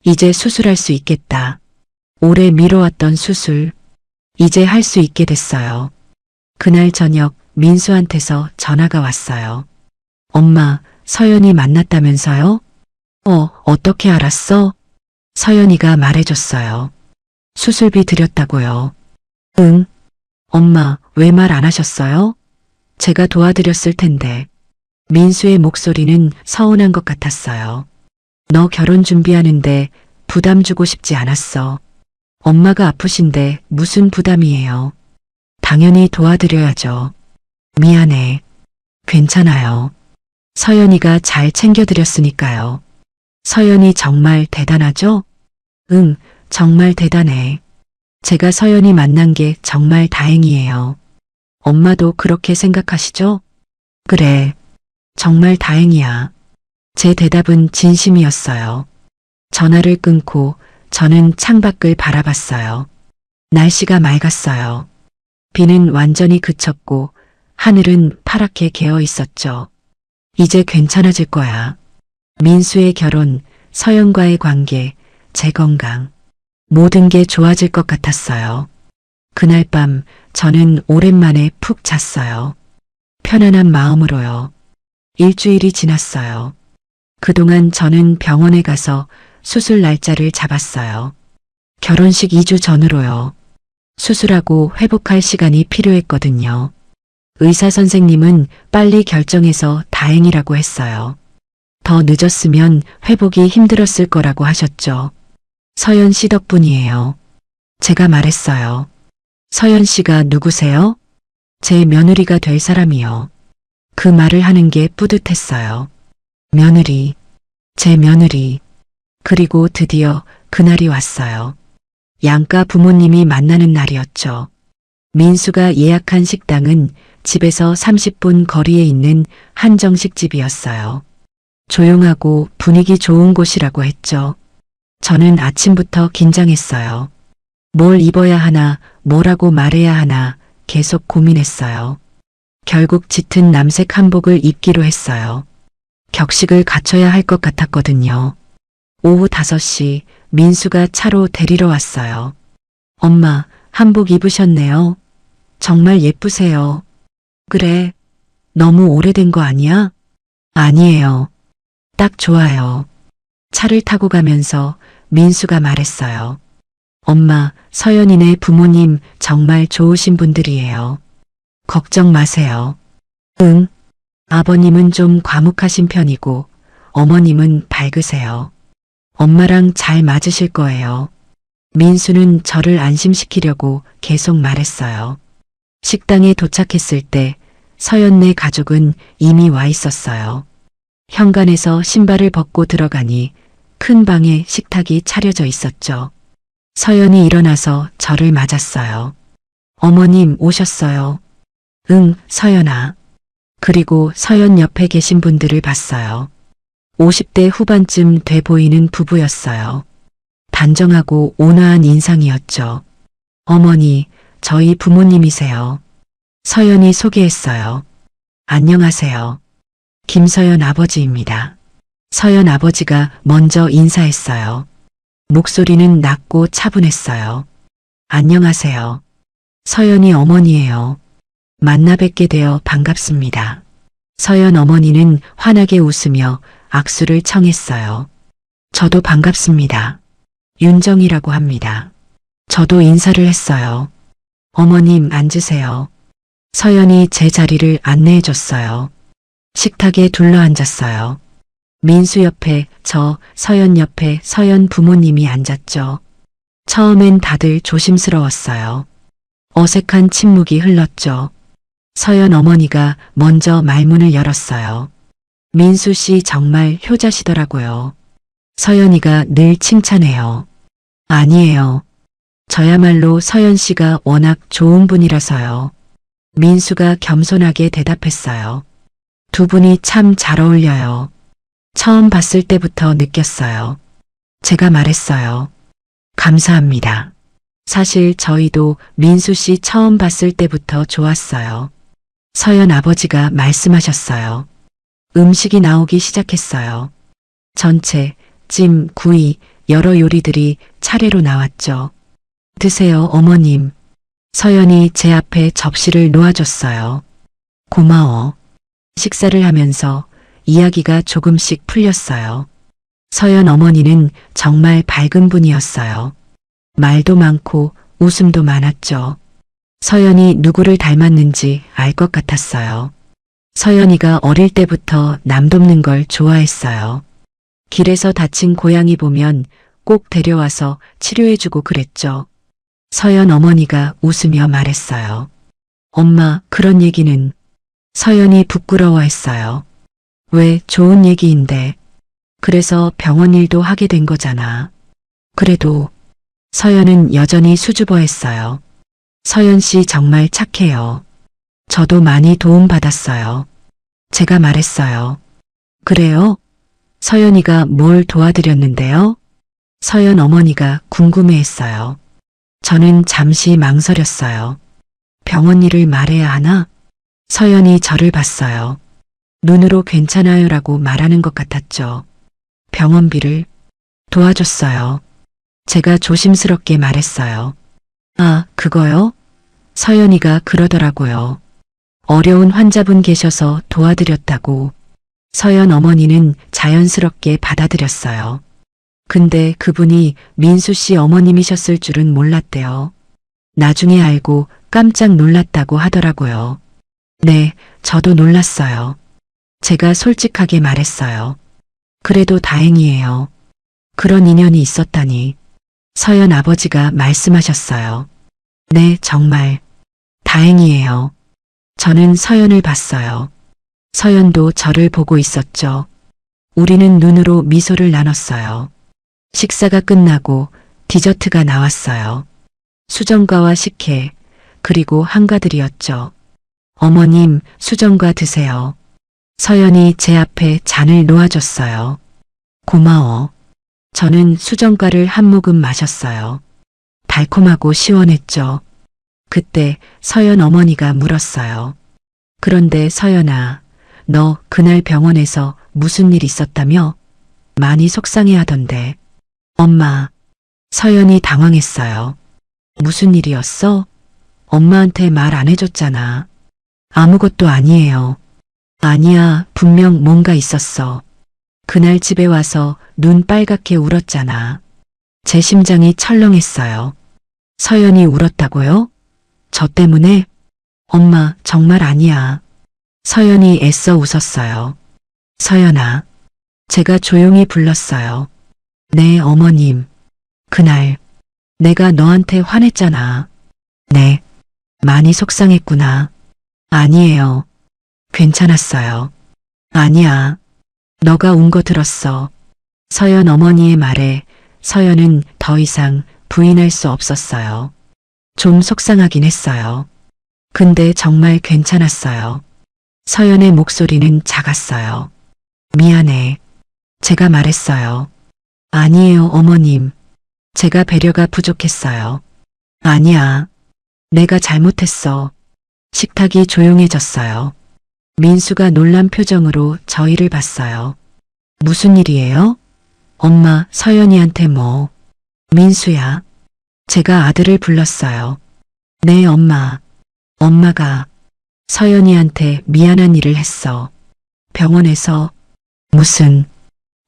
이제 수술할 수 있겠다. 오래 미뤄왔던 수술, 이제 할 수 있게 됐어요. 그날 저녁 민수한테서 전화가 왔어요. 엄마, 서연이 만났다면서요? 어떻게 알았어? 서연이가 말해줬어요. 수술비 드렸다고요. 응. 엄마, 왜 말 안 하셨어요? 제가 도와드렸을 텐데. 민수의 목소리는 서운한 것 같았어요. 너 결혼 준비하는데 부담 주고 싶지 않았어. 엄마가 아프신데 무슨 부담이에요. 당연히 도와드려야죠. 미안해. 괜찮아요. 서연이가 잘 챙겨드렸으니까요. 서연이 정말 대단하죠? 응, 정말 대단해. 제가 서연이 만난 게 정말 다행이에요. 엄마도 그렇게 생각하시죠? 그래. 정말 다행이야. 제 대답은 진심이었어요. 전화를 끊고 저는 창밖을 바라봤어요. 날씨가 맑았어요. 비는 완전히 그쳤고 하늘은 파랗게 개어 있었죠. 이제 괜찮아질 거야. 민수의 결혼, 서연과의 관계, 제 건강, 모든 게 좋아질 것 같았어요. 그날 밤 저는 오랜만에 푹 잤어요. 편안한 마음으로요. 일주일이 지났어요. 그동안 저는 병원에 가서 수술 날짜를 잡았어요. 결혼식 2주 전으로요. 수술하고 회복할 시간이 필요했거든요. 의사 선생님은 빨리 결정해서 다행이라고 했어요. 더 늦었으면 회복이 힘들었을 거라고 하셨죠. 서연 씨 덕분이에요. 제가 말했어요. 서연 씨가 누구세요? 제 며느리가 될 사람이요. 그 말을 하는 게 뿌듯했어요. 며느리, 제 며느리. 그리고 드디어 그날이 왔어요. 양가 부모님이 만나는 날이었죠. 민수가 예약한 식당은 집에서 30분 거리에 있는 한정식집이었어요. 조용하고 분위기 좋은 곳이라고 했죠. 저는 아침부터 긴장했어요. 뭘 입어야 하나, 뭐라고 말해야 하나 계속 고민했어요. 결국 짙은 남색 한복을 입기로 했어요. 격식을 갖춰야 할 것 같았거든요. 오후 5시 민수가 차로 데리러 왔어요. 엄마, 한복 입으셨네요. 정말 예쁘세요. 그래, 너무 오래된 거 아니야? 아니에요. 딱 좋아요. 차를 타고 가면서 민수가 말했어요. 엄마, 서연이네 부모님 정말 좋으신 분들이에요. 걱정 마세요. 응. 아버님은 좀 과묵하신 편이고 어머님은 밝으세요. 엄마랑 잘 맞으실 거예요. 민수는 저를 안심시키려고 계속 말했어요. 식당에 도착했을 때 서연네 가족은 이미 와 있었어요. 현관에서 신발을 벗고 들어가니 큰 방에 식탁이 차려져 있었죠. 서연이 일어나서 저를 맞았어요. 어머님 오셨어요. 응, 서연아. 그리고 서연 옆에 계신 분들을 봤어요. 50대 후반쯤 돼 보이는 부부였어요. 단정하고 온화한 인상이었죠. 어머니, 저희 부모님이세요. 서연이 소개했어요. 안녕하세요. 김서연 아버지입니다. 서연 아버지가 먼저 인사했어요. 목소리는 낮고 차분했어요. 안녕하세요. 서연이 어머니예요. 만나 뵙게 되어 반갑습니다. 서연 어머니는 환하게 웃으며 악수를 청했어요. 저도 반갑습니다. 윤정이라고 합니다. 저도 인사를 했어요. 어머님 앉으세요. 서연이 제 자리를 안내해 줬어요. 식탁에 둘러앉았어요. 민수 옆에 저, 서연 옆에 서연 부모님이 앉았죠. 처음엔 다들 조심스러웠어요. 어색한 침묵이 흘렀죠. 서연 어머니가 먼저 말문을 열었어요. 민수 씨 정말 효자시더라고요. 서연이가 늘 칭찬해요. 아니에요. 저야말로 서연 씨가 워낙 좋은 분이라서요. 민수가 겸손하게 대답했어요. 두 분이 참 잘 어울려요. 처음 봤을 때부터 느꼈어요. 제가 말했어요. 감사합니다. 사실 저희도 민수 씨 처음 봤을 때부터 좋았어요. 서연 아버지가 말씀하셨어요. 음식이 나오기 시작했어요. 전체, 찜, 구이, 여러 요리들이 차례로 나왔죠. 드세요, 어머님. 서연이 제 앞에 접시를 놓아줬어요. 고마워. 식사를 하면서 이야기가 조금씩 풀렸어요. 서연 어머니는 정말 밝은 분이었어요. 말도 많고 웃음도 많았죠. 서연이 누구를 닮았는지 알 것 같았어요. 서연이가 어릴 때부터 남 돕는 걸 좋아했어요. 길에서 다친 고양이 보면 꼭 데려와서 치료해주고 그랬죠. 서연 어머니가 웃으며 말했어요. 엄마, 그런 얘기는. 서연이 부끄러워했어요. 왜, 좋은 얘기인데. 그래서 병원 일도 하게 된 거잖아. 그래도 서연은 여전히 수줍어했어요. 서연 씨 정말 착해요. 저도 많이 도움받았어요. 제가 말했어요. 그래요? 서연이가 뭘 도와드렸는데요? 서연 어머니가 궁금해했어요. 저는 잠시 망설였어요. 병원 일을 말해야 하나? 서연이 저를 봤어요. 눈으로 괜찮아요라고 말하는 것 같았죠. 병원비를 도와줬어요. 제가 조심스럽게 말했어요. 아, 그거요? 서연이가 그러더라고요. 어려운 환자분 계셔서 도와드렸다고. 서연 어머니는 자연스럽게 받아들였어요. 근데 그분이 민수 씨 어머님이셨을 줄은 몰랐대요. 나중에 알고 깜짝 놀랐다고 하더라고요. 네, 저도 놀랐어요. 제가 솔직하게 말했어요. 그래도 다행이에요. 그런 인연이 있었다니. 서연 아버지가 말씀하셨어요. 네, 정말 다행이에요. 저는 서연을 봤어요. 서연도 저를 보고 있었죠. 우리는 눈으로 미소를 나눴어요. 식사가 끝나고 디저트가 나왔어요. 수정과와 식혜, 그리고 한가들이었죠. 어머님, 수정과 드세요. 서연이 제 앞에 잔을 놓아줬어요. 고마워. 저는 수정과를 한 모금 마셨어요. 달콤하고 시원했죠. 그때 서연 어머니가 물었어요. 그런데 서연아, 너 그날 병원에서 무슨 일 있었다며? 많이 속상해하던데. 엄마, 서연이 당황했어요. 무슨 일이었어? 엄마한테 말 안 해줬잖아. 아무것도 아니에요. 아니야, 분명 뭔가 있었어. 그날 집에 와서 눈 빨갛게 울었잖아. 제 심장이 철렁했어요. 서연이 울었다고요? 저 때문에? 엄마, 정말 아니야. 서연이 애써 웃었어요. 서연아. 제가 조용히 불렀어요. 네, 어머님. 그날 내가 너한테 화냈잖아. 네. 많이 속상했구나. 아니에요. 괜찮았어요. 아니야. 너가 운 거 들었어. 서연 어머니의 말에 서연은 더 이상 부인할 수 없었어요. 좀 속상하긴 했어요. 근데 정말 괜찮았어요. 서연의 목소리는 작았어요. 미안해. 제가 말했어요. 아니에요, 어머님. 제가 배려가 부족했어요. 아니야. 내가 잘못했어. 식탁이 조용해졌어요. 민수가 놀란 표정으로 저희를 봤어요. 무슨 일이에요? 엄마, 서연이한테 뭐. 민수야. 제가 아들을 불렀어요. 네, 엄마. 엄마가 서연이한테 미안한 일을 했어. 병원에서 무슨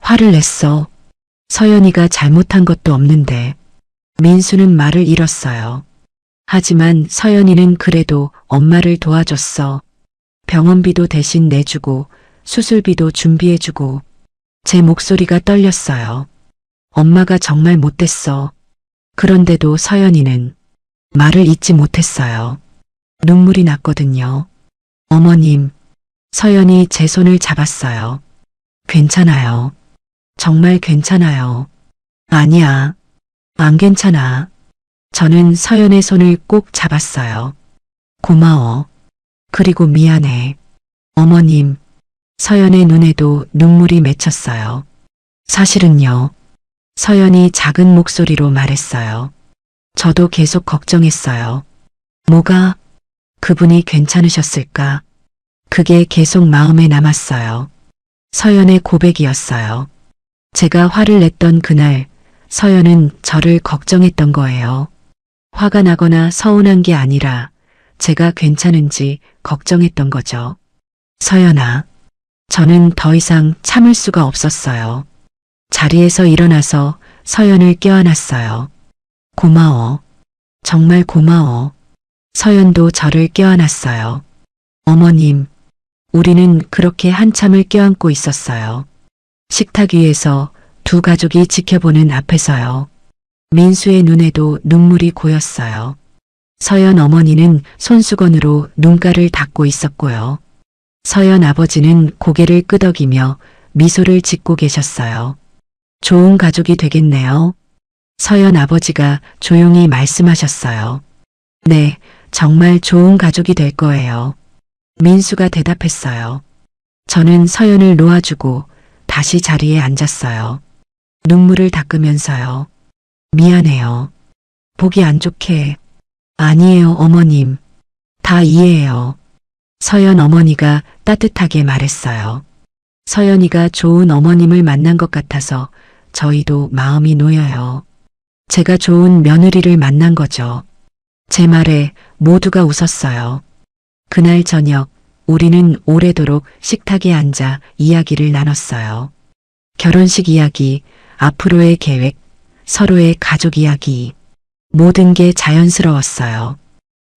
화를 냈어. 서연이가 잘못한 것도 없는데. 민수는 말을 잃었어요. 하지만 서연이는 그래도 엄마를 도와줬어. 병원비도 대신 내주고 수술비도 준비해주고. 제 목소리가 떨렸어요. 엄마가 정말 못됐어. 그런데도 서연이는 말을 잇지 못했어요. 눈물이 났거든요. 어머님, 서연이 제 손을 잡았어요. 괜찮아요. 정말 괜찮아요. 아니야. 안 괜찮아. 저는 서연의 손을 꼭 잡았어요. 고마워. 그리고 미안해. 어머님, 서연의 눈에도 눈물이 맺혔어요. 사실은요. 서연이 작은 목소리로 말했어요. 저도 계속 걱정했어요. 뭐가? 그분이 괜찮으셨을까? 그게 계속 마음에 남았어요. 서연의 고백이었어요. 제가 화를 냈던 그날 서연은 저를 걱정했던 거예요. 화가 나거나 서운한 게 아니라 제가 괜찮은지 걱정했던 거죠. 서연아, 저는 더 이상 참을 수가 없었어요. 자리에서 일어나서 서연을 껴안았어요. 고마워. 정말 고마워. 서연도 저를 껴안았어요. 어머님, 우리는 그렇게 한참을 껴안고 있었어요. 식탁 위에서 두 가족이 지켜보는 앞에서요. 민수의 눈에도 눈물이 고였어요. 서연 어머니는 손수건으로 눈가를 닦고 있었고요. 서연 아버지는 고개를 끄덕이며 미소를 짓고 계셨어요. 좋은 가족이 되겠네요. 서연 아버지가 조용히 말씀하셨어요. 네, 정말 좋은 가족이 될 거예요. 민수가 대답했어요. 저는 서연을 놓아주고 다시 자리에 앉았어요. 눈물을 닦으면서요. 미안해요. 보기 안 좋게. 아니에요, 어머님. 다 이해해요. 서연 어머니가 따뜻하게 말했어요. 서연이가 좋은 어머님을 만난 것 같아서 저희도 마음이 놓여요. 제가 좋은 며느리를 만난 거죠. 제 말에 모두가 웃었어요. 그날 저녁 우리는 오래도록 식탁에 앉아 이야기를 나눴어요. 결혼식 이야기, 앞으로의 계획, 서로의 가족 이야기. 모든 게 자연스러웠어요.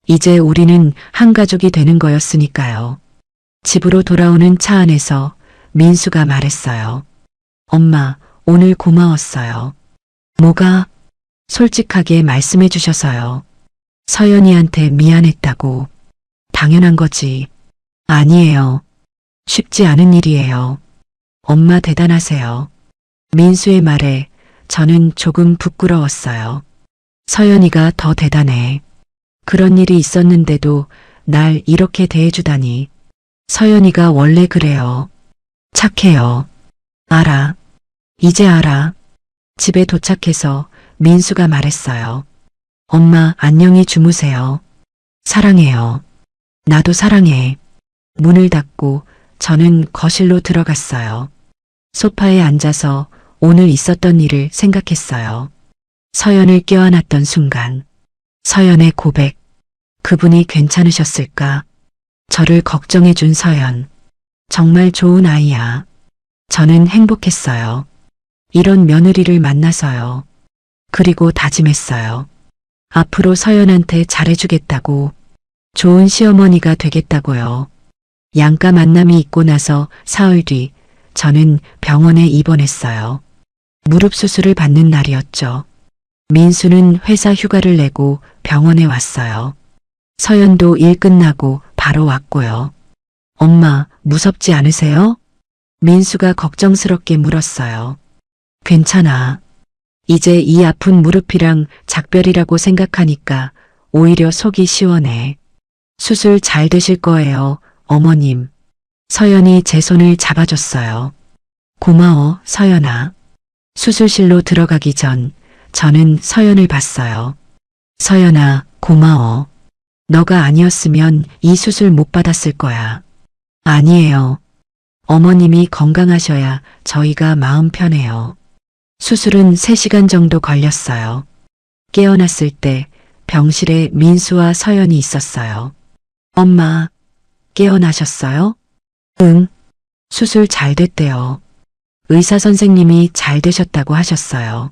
이제 우리는 한 가족이 되는 거였으니까요. 집으로 돌아오는 차 안에서 민수가 말했어요. 엄마, 오늘 고마웠어요. 뭐가? 솔직하게 말씀해 주셔서요. 서연이한테 미안했다고. 당연한 거지. 아니에요. 쉽지 않은 일이에요. 엄마 대단하세요. 민수의 말에 저는 조금 부끄러웠어요. 서연이가 더 대단해. 그런 일이 있었는데도 날 이렇게 대해주다니. 서연이가 원래 그래요. 착해요. 알아. 이제 알아. 집에 도착해서 민수가 말했어요. 엄마 안녕히 주무세요. 사랑해요. 나도 사랑해. 문을 닫고 저는 거실로 들어갔어요. 소파에 앉아서 오늘 있었던 일을 생각했어요. 서연을 껴안았던 순간. 서연의 고백. 그분이 괜찮으셨을까? 저를 걱정해준 서연. 정말 좋은 아이야. 저는 행복했어요. 이런 며느리를 만나서요. 그리고 다짐했어요. 앞으로 서연한테 잘해주겠다고. 좋은 시어머니가 되겠다고요. 양가 만남이 있고 나서 사흘 뒤 저는 병원에 입원했어요. 무릎 수술을 받는 날이었죠. 민수는 회사 휴가를 내고 병원에 왔어요. 서연도 일 끝나고 바로 왔고요. 엄마, 무섭지 않으세요? 민수가 걱정스럽게 물었어요. 괜찮아. 이제 이 아픈 무릎이랑 작별이라고 생각하니까 오히려 속이 시원해. 수술 잘 되실 거예요, 어머님. 서연이 제 손을 잡아줬어요. 고마워, 서연아. 수술실로 들어가기 전 저는 서연을 봤어요. 서연아, 고마워. 너가 아니었으면 이 수술 못 받았을 거야. 아니에요. 어머님이 건강하셔야 저희가 마음 편해요. 수술은 3시간 정도 걸렸어요. 깨어났을 때 병실에 민수와 서연이 있었어요. 엄마, 깨어나셨어요? 응. 수술 잘 됐대요. 의사 선생님이 잘 되셨다고 하셨어요.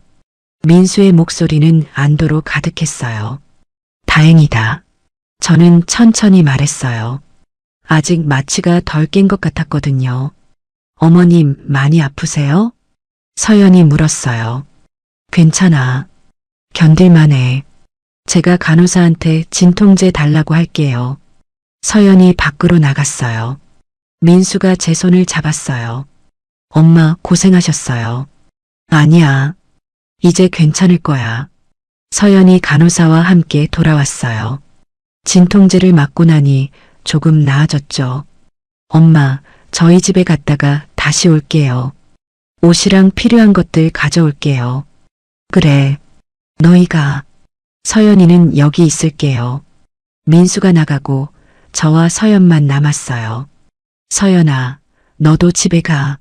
민수의 목소리는 안도로 가득했어요. 다행이다. 저는 천천히 말했어요. 아직 마취가 덜 깬 것 같았거든요. 어머님, 많이 아프세요? 서연이 물었어요. 괜찮아. 견딜만해. 제가 간호사한테 진통제 달라고 할게요. 서연이 밖으로 나갔어요. 민수가 제 손을 잡았어요. 엄마, 고생하셨어요. 아니야. 이제 괜찮을 거야. 서연이 간호사와 함께 돌아왔어요. 진통제를 맞고 나니 조금 나아졌죠. 엄마, 저희 집에 갔다가 다시 올게요. 옷이랑 필요한 것들 가져올게요. 그래. 너희가. 서연이는 여기 있을게요. 민수가 나가고 저와 서연만 남았어요. 서연아, 너도 집에 가.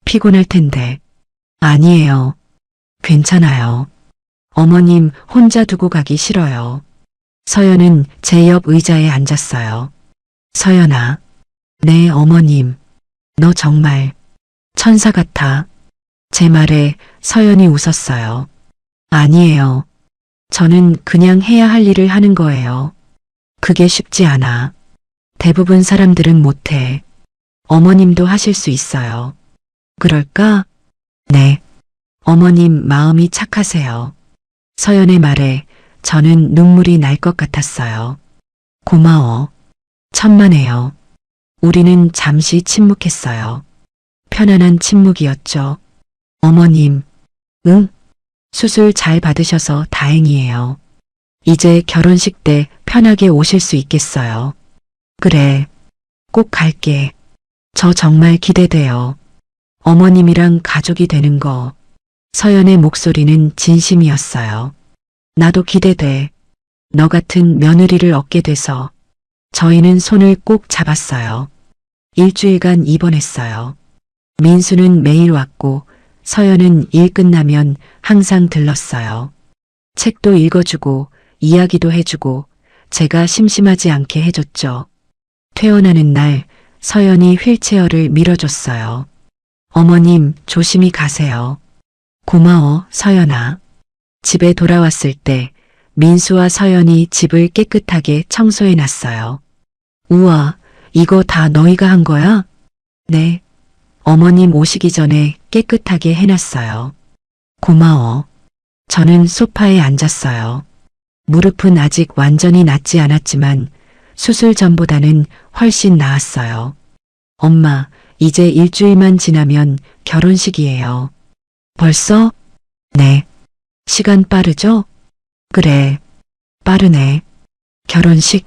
피곤할 텐데. 아니에요. 괜찮아요. 어머님 혼자 두고 가기 싫어요. 서연은 제 옆 의자에 앉았어요. 서연아. 네, 어머님. 너 정말 천사 같아. 제 말에 서연이 웃었어요. 아니에요. 저는 그냥 해야 할 일을 하는 거예요. 그게 쉽지 않아. 대부분 사람들은 못해. 어머님도 하실 수 있어요. 그럴까? 네. 어머님 마음이 착하세요. 서연의 말에 저는 눈물이 날 것 같았어요. 고마워. 천만에요. 우리는 잠시 침묵했어요. 편안한 침묵이었죠. 어머님, 응? 수술 잘 받으셔서 다행이에요. 이제 결혼식 때 편하게 오실 수 있겠어요. 그래. 꼭 갈게. 저 정말 기대돼요. 어머님이랑 가족이 되는 거. 서연의 목소리는 진심이었어요. 나도 기대돼. 너 같은 며느리를 얻게 돼서. 저희는 손을 꼭 잡았어요. 일주일간 입원했어요. 민수는 매일 왔고 서연은 일 끝나면 항상 들렀어요. 책도 읽어주고 이야기도 해주고 제가 심심하지 않게 해줬죠. 퇴원하는 날 서연이 휠체어를 밀어줬어요. 어머님, 조심히 가세요. 고마워, 서연아. 집에 돌아왔을 때 민수와 서연이 집을 깨끗하게 청소해 놨어요. 우와, 이거 다 너희가 한 거야? 네. 어머님 오시기 전에 깨끗하게 해놨어요. 고마워. 저는 소파에 앉았어요. 무릎은 아직 완전히 낫지 않았지만 수술 전보다는 훨씬 나았어요. 엄마, 이제 일주일만 지나면 결혼식이에요. 벌써? 네. 시간 빠르죠? 그래. 빠르네. 결혼식?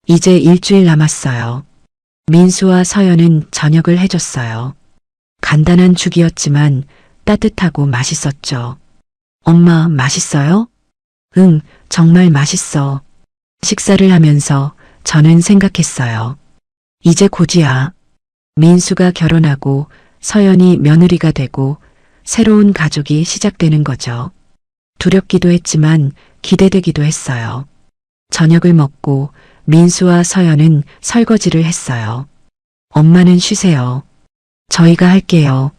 이제 일주일 남았어요. 민수와 서연은 저녁을 해줬어요. 간단한 죽이었지만 따뜻하고 맛있었죠. 엄마, 맛있어요? 응, 정말 맛있어. 식사를 하면서 저는 생각했어요. 이제 곧이야. 민수가 결혼하고 서연이 며느리가 되고 새로운 가족이 시작되는 거죠. 두렵기도 했지만 기대되기도 했어요. 저녁을 먹고 민수와 서연은 설거지를 했어요. 엄마는 쉬세요. 저희가 할게요.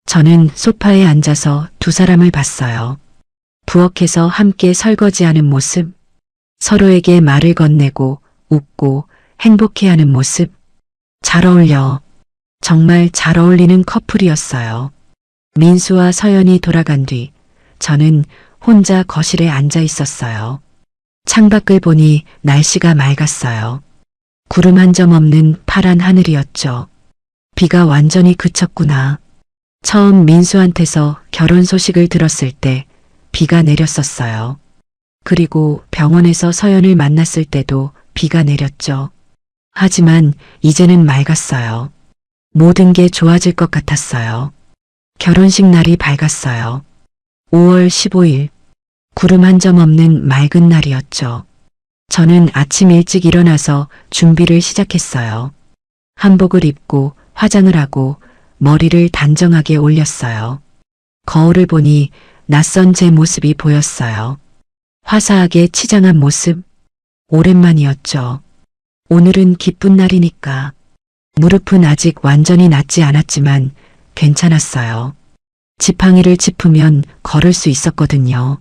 저는 소파에 앉아서 두 사람을 봤어요. 부엌에서 함께 설거지하는 모습, 서로에게 말을 건네고 웃고 행복해하는 모습. 잘 어울려. 정말 잘 어울리는 커플이었어요. 민수와 서연이 돌아간 뒤 저는 혼자 거실에 앉아 있었어요. 창밖을 보니 날씨가 맑았어요. 구름 한 점 없는 파란 하늘이었죠. 비가 완전히 그쳤구나. 처음 민수한테서 결혼 소식을 들었을 때 비가 내렸었어요. 그리고 병원에서 서연을 만났을 때도 비가 내렸죠. 하지만 이제는 맑았어요. 모든 게 좋아질 것 같았어요. 결혼식 날이 밝았어요. 5월 15일, 구름 한 점 없는 맑은 날이었죠. 저는 아침 일찍 일어나서 준비를 시작했어요. 한복을 입고 화장을 하고 머리를 단정하게 올렸어요. 거울을 보니 낯선 제 모습이 보였어요. 화사하게 치장한 모습, 오랜만이었죠. 오늘은 기쁜 날이니까. 무릎은 아직 완전히 낫지 않았지만 괜찮았어요. 지팡이를 짚으면 걸을 수 있었거든요.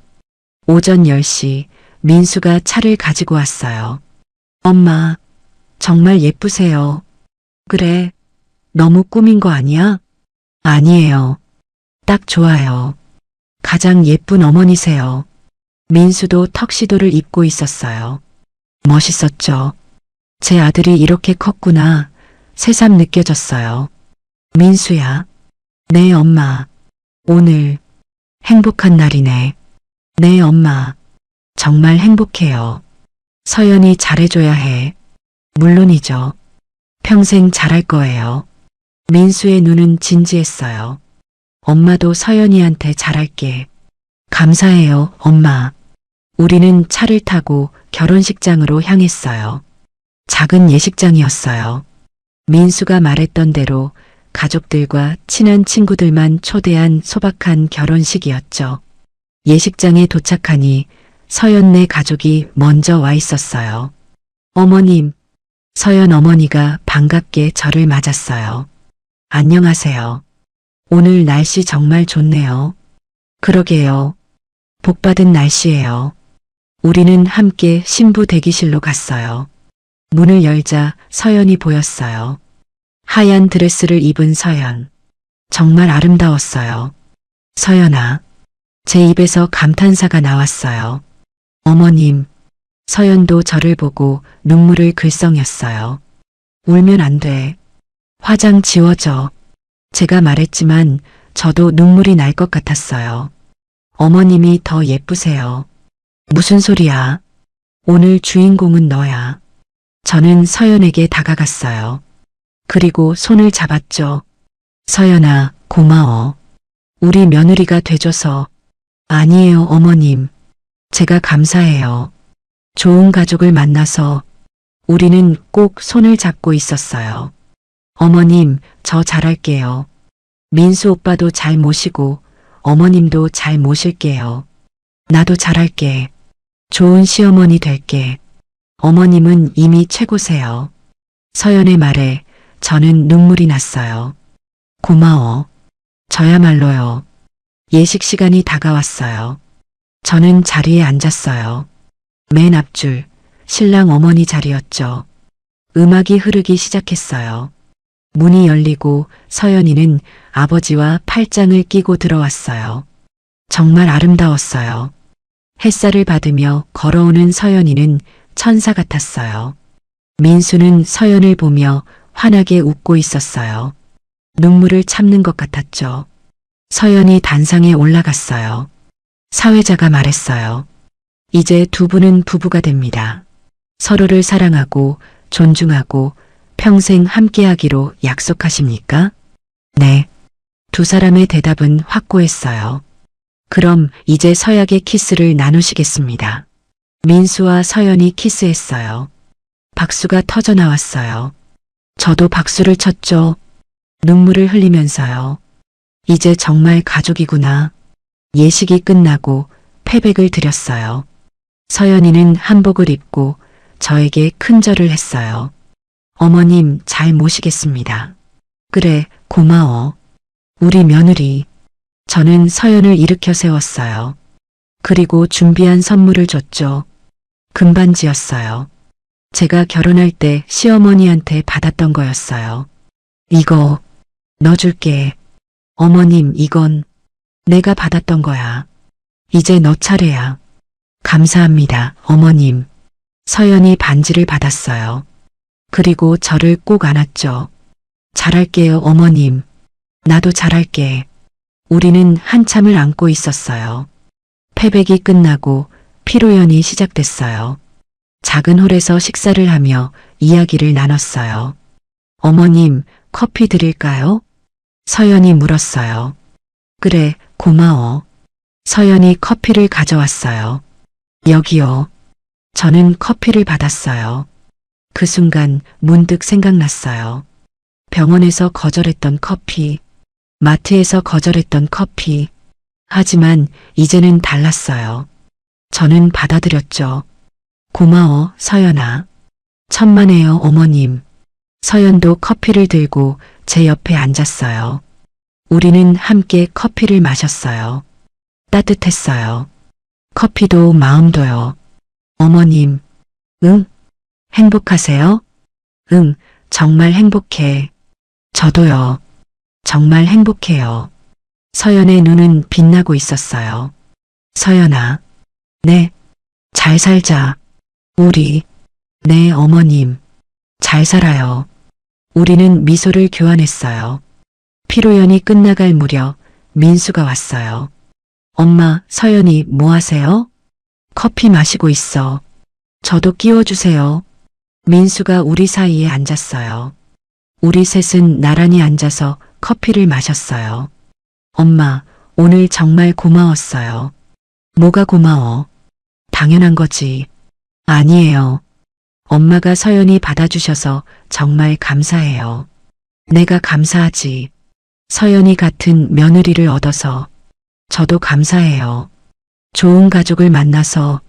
오전 10시 민수가 차를 가지고 왔어요. 엄마, 정말 예쁘세요. 그래, 너무 꾸민 거 아니야? 아니에요. 딱 좋아요. 가장 예쁜 어머니세요. 민수도 턱시도를 입고 있었어요. 멋있었죠. 제 아들이 이렇게 컸구나. 새삼 느껴졌어요. 민수야. 네, 엄마. 오늘 행복한 날이네. 네, 엄마. 정말 행복해요. 서연이 잘해줘야 해. 물론이죠. 평생 잘할 거예요. 민수의 눈은 진지했어요. 엄마도 서연이한테 잘할게. 감사해요, 엄마. 우리는 차를 타고 결혼식장으로 향했어요. 작은 예식장이었어요. 민수가 말했던 대로 가족들과 친한 친구들만 초대한 소박한 결혼식이었죠. 예식장에 도착하니 서연네 가족이 먼저 와 있었어요. 어머님, 서연 어머니가 반갑게 저를 맞았어요. 안녕하세요. 오늘 날씨 정말 좋네요. 그러게요. 복받은 날씨예요. 우리는 함께 신부 대기실로 갔어요. 문을 열자 서연이 보였어요. 하얀 드레스를 입은 서연. 정말 아름다웠어요. 서연아. 제 입에서 감탄사가 나왔어요. 어머님. 서연도 저를 보고 눈물을 글썽였어요. 울면 안 돼. 화장 지워져. 제가 말했지만 저도 눈물이 날 것 같았어요. 어머님이 더 예쁘세요. 무슨 소리야. 오늘 주인공은 너야. 저는 서연에게 다가갔어요. 그리고 손을 잡았죠. 서연아, 고마워. 우리 며느리가 돼줘서. 아니에요, 어머님. 제가 감사해요. 좋은 가족을 만나서. 우리는 꼭 손을 잡고 있었어요. 어머님, 저 잘할게요. 민수 오빠도 잘 모시고 어머님도 잘 모실게요. 나도 잘할게. 좋은 시어머니 될게. 어머님은 이미 최고세요. 서연의 말에 저는 눈물이 났어요. 고마워. 저야말로요. 예식 시간이 다가왔어요. 저는 자리에 앉았어요. 맨 앞줄, 신랑 어머니 자리였죠. 음악이 흐르기 시작했어요. 문이 열리고 서연이는 아버지와 팔짱을 끼고 들어왔어요. 정말 아름다웠어요. 햇살을 받으며 걸어오는 서연이는 천사 같았어요. 민수는 서연을 보며 환하게 웃고 있었어요. 눈물을 참는 것 같았죠. 서연이 단상에 올라갔어요. 사회자가 말했어요. 이제 두 분은 부부가 됩니다. 서로를 사랑하고 존중하고 평생 함께하기로 약속하십니까? 네. 두 사람의 대답은 확고했어요. 그럼 이제 서약의 키스를 나누시겠습니다. 민수와 서연이 키스했어요. 박수가 터져 나왔어요. 저도 박수를 쳤죠. 눈물을 흘리면서요. 이제 정말 가족이구나. 예식이 끝나고 패백을 드렸어요. 서연이는 한복을 입고 저에게 큰절을 했어요. 어머님 잘 모시겠습니다. 그래, 고마워. 우리 며느리. 저는 서연을 일으켜 세웠어요. 그리고 준비한 선물을 줬죠. 금반지였어요. 제가 결혼할 때 시어머니한테 받았던 거였어요. 이거 너 줄게. 어머님, 이건 내가 받았던 거야. 이제 너 차례야. 감사합니다, 어머님. 서연이 반지를 받았어요. 그리고 저를 꼭 안았죠. 잘할게요, 어머님. 나도 잘할게. 우리는 한참을 안고 있었어요. 패백이 끝나고 피로연이 시작됐어요. 작은 홀에서 식사를 하며 이야기를 나눴어요. 어머님, 커피 드릴까요? 서연이 물었어요. 그래, 고마워. 서연이 커피를 가져왔어요. 여기요. 저는 커피를 받았어요. 그 순간 문득 생각났어요. 병원에서 거절했던 커피, 마트에서 거절했던 커피. 하지만 이제는 달랐어요. 저는 받아들였죠. 고마워, 서연아. 천만에요, 어머님. 서연도 커피를 들고 제 옆에 앉았어요. 우리는 함께 커피를 마셨어요. 따뜻했어요. 커피도 마음도요. 어머님, 응? 행복하세요? 응, 정말 행복해. 저도요. 정말 행복해요. 서연의 눈은 빛나고 있었어요. 서연아, 네, 잘 살자. 우리, 네, 어머님, 잘 살아요. 우리는 미소를 교환했어요. 피로연이 끝나갈 무렵 민수가 왔어요. 엄마, 서연이 뭐 하세요? 커피 마시고 있어. 저도 끼워주세요. 민수가 우리 사이에 앉았어요. 우리 셋은 나란히 앉아서 커피를 마셨어요. 엄마, 오늘 정말 고마웠어요. 뭐가 고마워? 당연한 거지. 아니에요. 엄마가 서연이 받아주셔서 정말 감사해요. 내가 감사하지. 서연이 같은 며느리를 얻어서 저도 감사해요. 좋은 가족을 만나서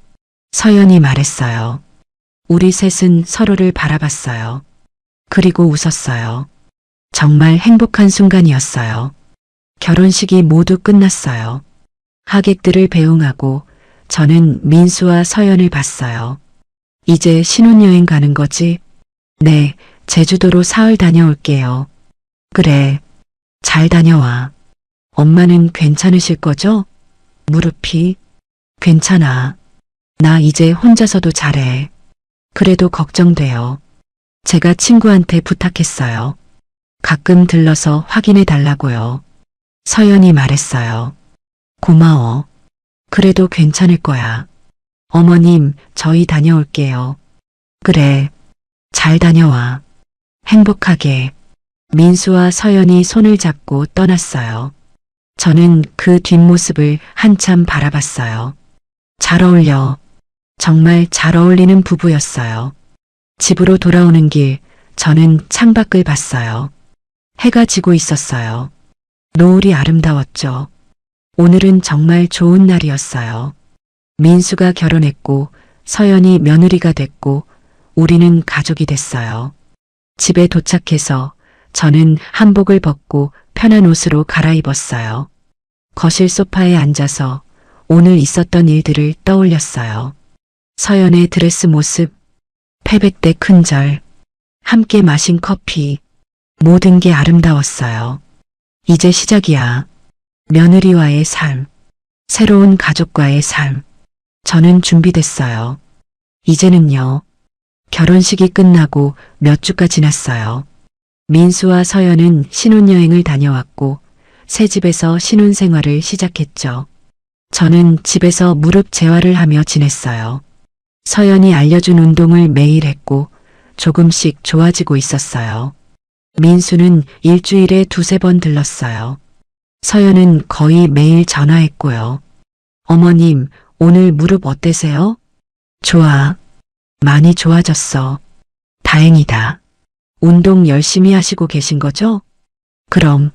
서연이 말했어요. 우리 셋은 서로를 바라봤어요. 그리고 웃었어요. 정말 행복한 순간이었어요. 결혼식이 모두 끝났어요. 하객들을 배웅하고 저는 민수와 서연을 봤어요. 이제 신혼여행 가는 거지? 네, 제주도로 사흘 다녀올게요. 그래, 잘 다녀와. 엄마는 괜찮으실 거죠? 무릎이? 괜찮아. 나 이제 혼자서도 잘해. 그래도 걱정돼요. 제가 친구한테 부탁했어요. 가끔 들러서 확인해 달라고요. 서연이 말했어요. 고마워. 그래도 괜찮을 거야. 어머님, 저희 다녀올게요. 그래, 잘 다녀와. 행복하게. 민수와 서연이 손을 잡고 떠났어요. 저는 그 뒷모습을 한참 바라봤어요. 잘 어울려. 정말 잘 어울리는 부부였어요. 집으로 돌아오는 길, 저는 창밖을 봤어요. 해가 지고 있었어요. 노을이 아름다웠죠. 오늘은 정말 좋은 날이었어요. 민수가 결혼했고 서연이 며느리가 됐고 우리는 가족이 됐어요. 집에 도착해서 저는 한복을 벗고 편한 옷으로 갈아입었어요. 거실 소파에 앉아서 오늘 있었던 일들을 떠올렸어요. 서연의 드레스 모습, 패백 때 큰절, 함께 마신 커피, 모든 게 아름다웠어요. 이제 시작이야. 며느리와의 삶, 새로운 가족과의 삶. 저는 준비됐어요. 이제는요. 결혼식이 끝나고 몇 주가 지났어요. 민수와 서연은 신혼여행을 다녀왔고 새 집에서 신혼생활을 시작했죠. 저는 집에서 무릎 재활을 하며 지냈어요. 서연이 알려준 운동을 매일 했고 조금씩 좋아지고 있었어요. 민수는 일주일에 2~3번 들렀어요. 서연은 거의 매일 전화했고요. 어머님, 오늘 무릎 어때세요? 좋아. 많이 좋아졌어. 다행이다. 운동 열심히 하시고 계신 거죠? 그럼,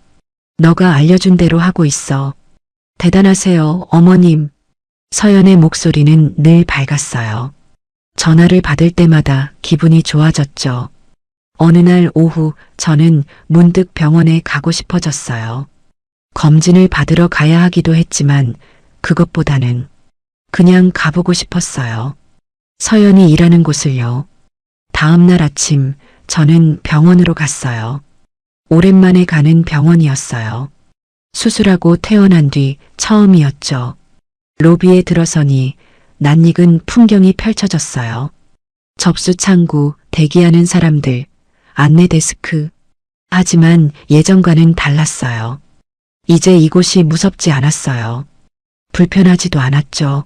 너가 알려준 대로 하고 있어. 대단하세요, 어머님. 서연의 목소리는 늘 밝았어요. 전화를 받을 때마다 기분이 좋아졌죠. 어느 날 오후 저는 문득 병원에 가고 싶어졌어요. 검진을 받으러 가야 하기도 했지만 그것보다는 그냥 가보고 싶었어요. 서연이 일하는 곳을요. 다음 날 아침 저는 병원으로 갔어요. 오랜만에 가는 병원이었어요. 수술하고 퇴원한 뒤 처음이었죠. 로비에 들어서니 낯익은 풍경이 펼쳐졌어요. 접수 창구, 대기하는 사람들, 안내 데스크. 하지만 예전과는 달랐어요. 이제 이곳이 무섭지 않았어요. 불편하지도 않았죠.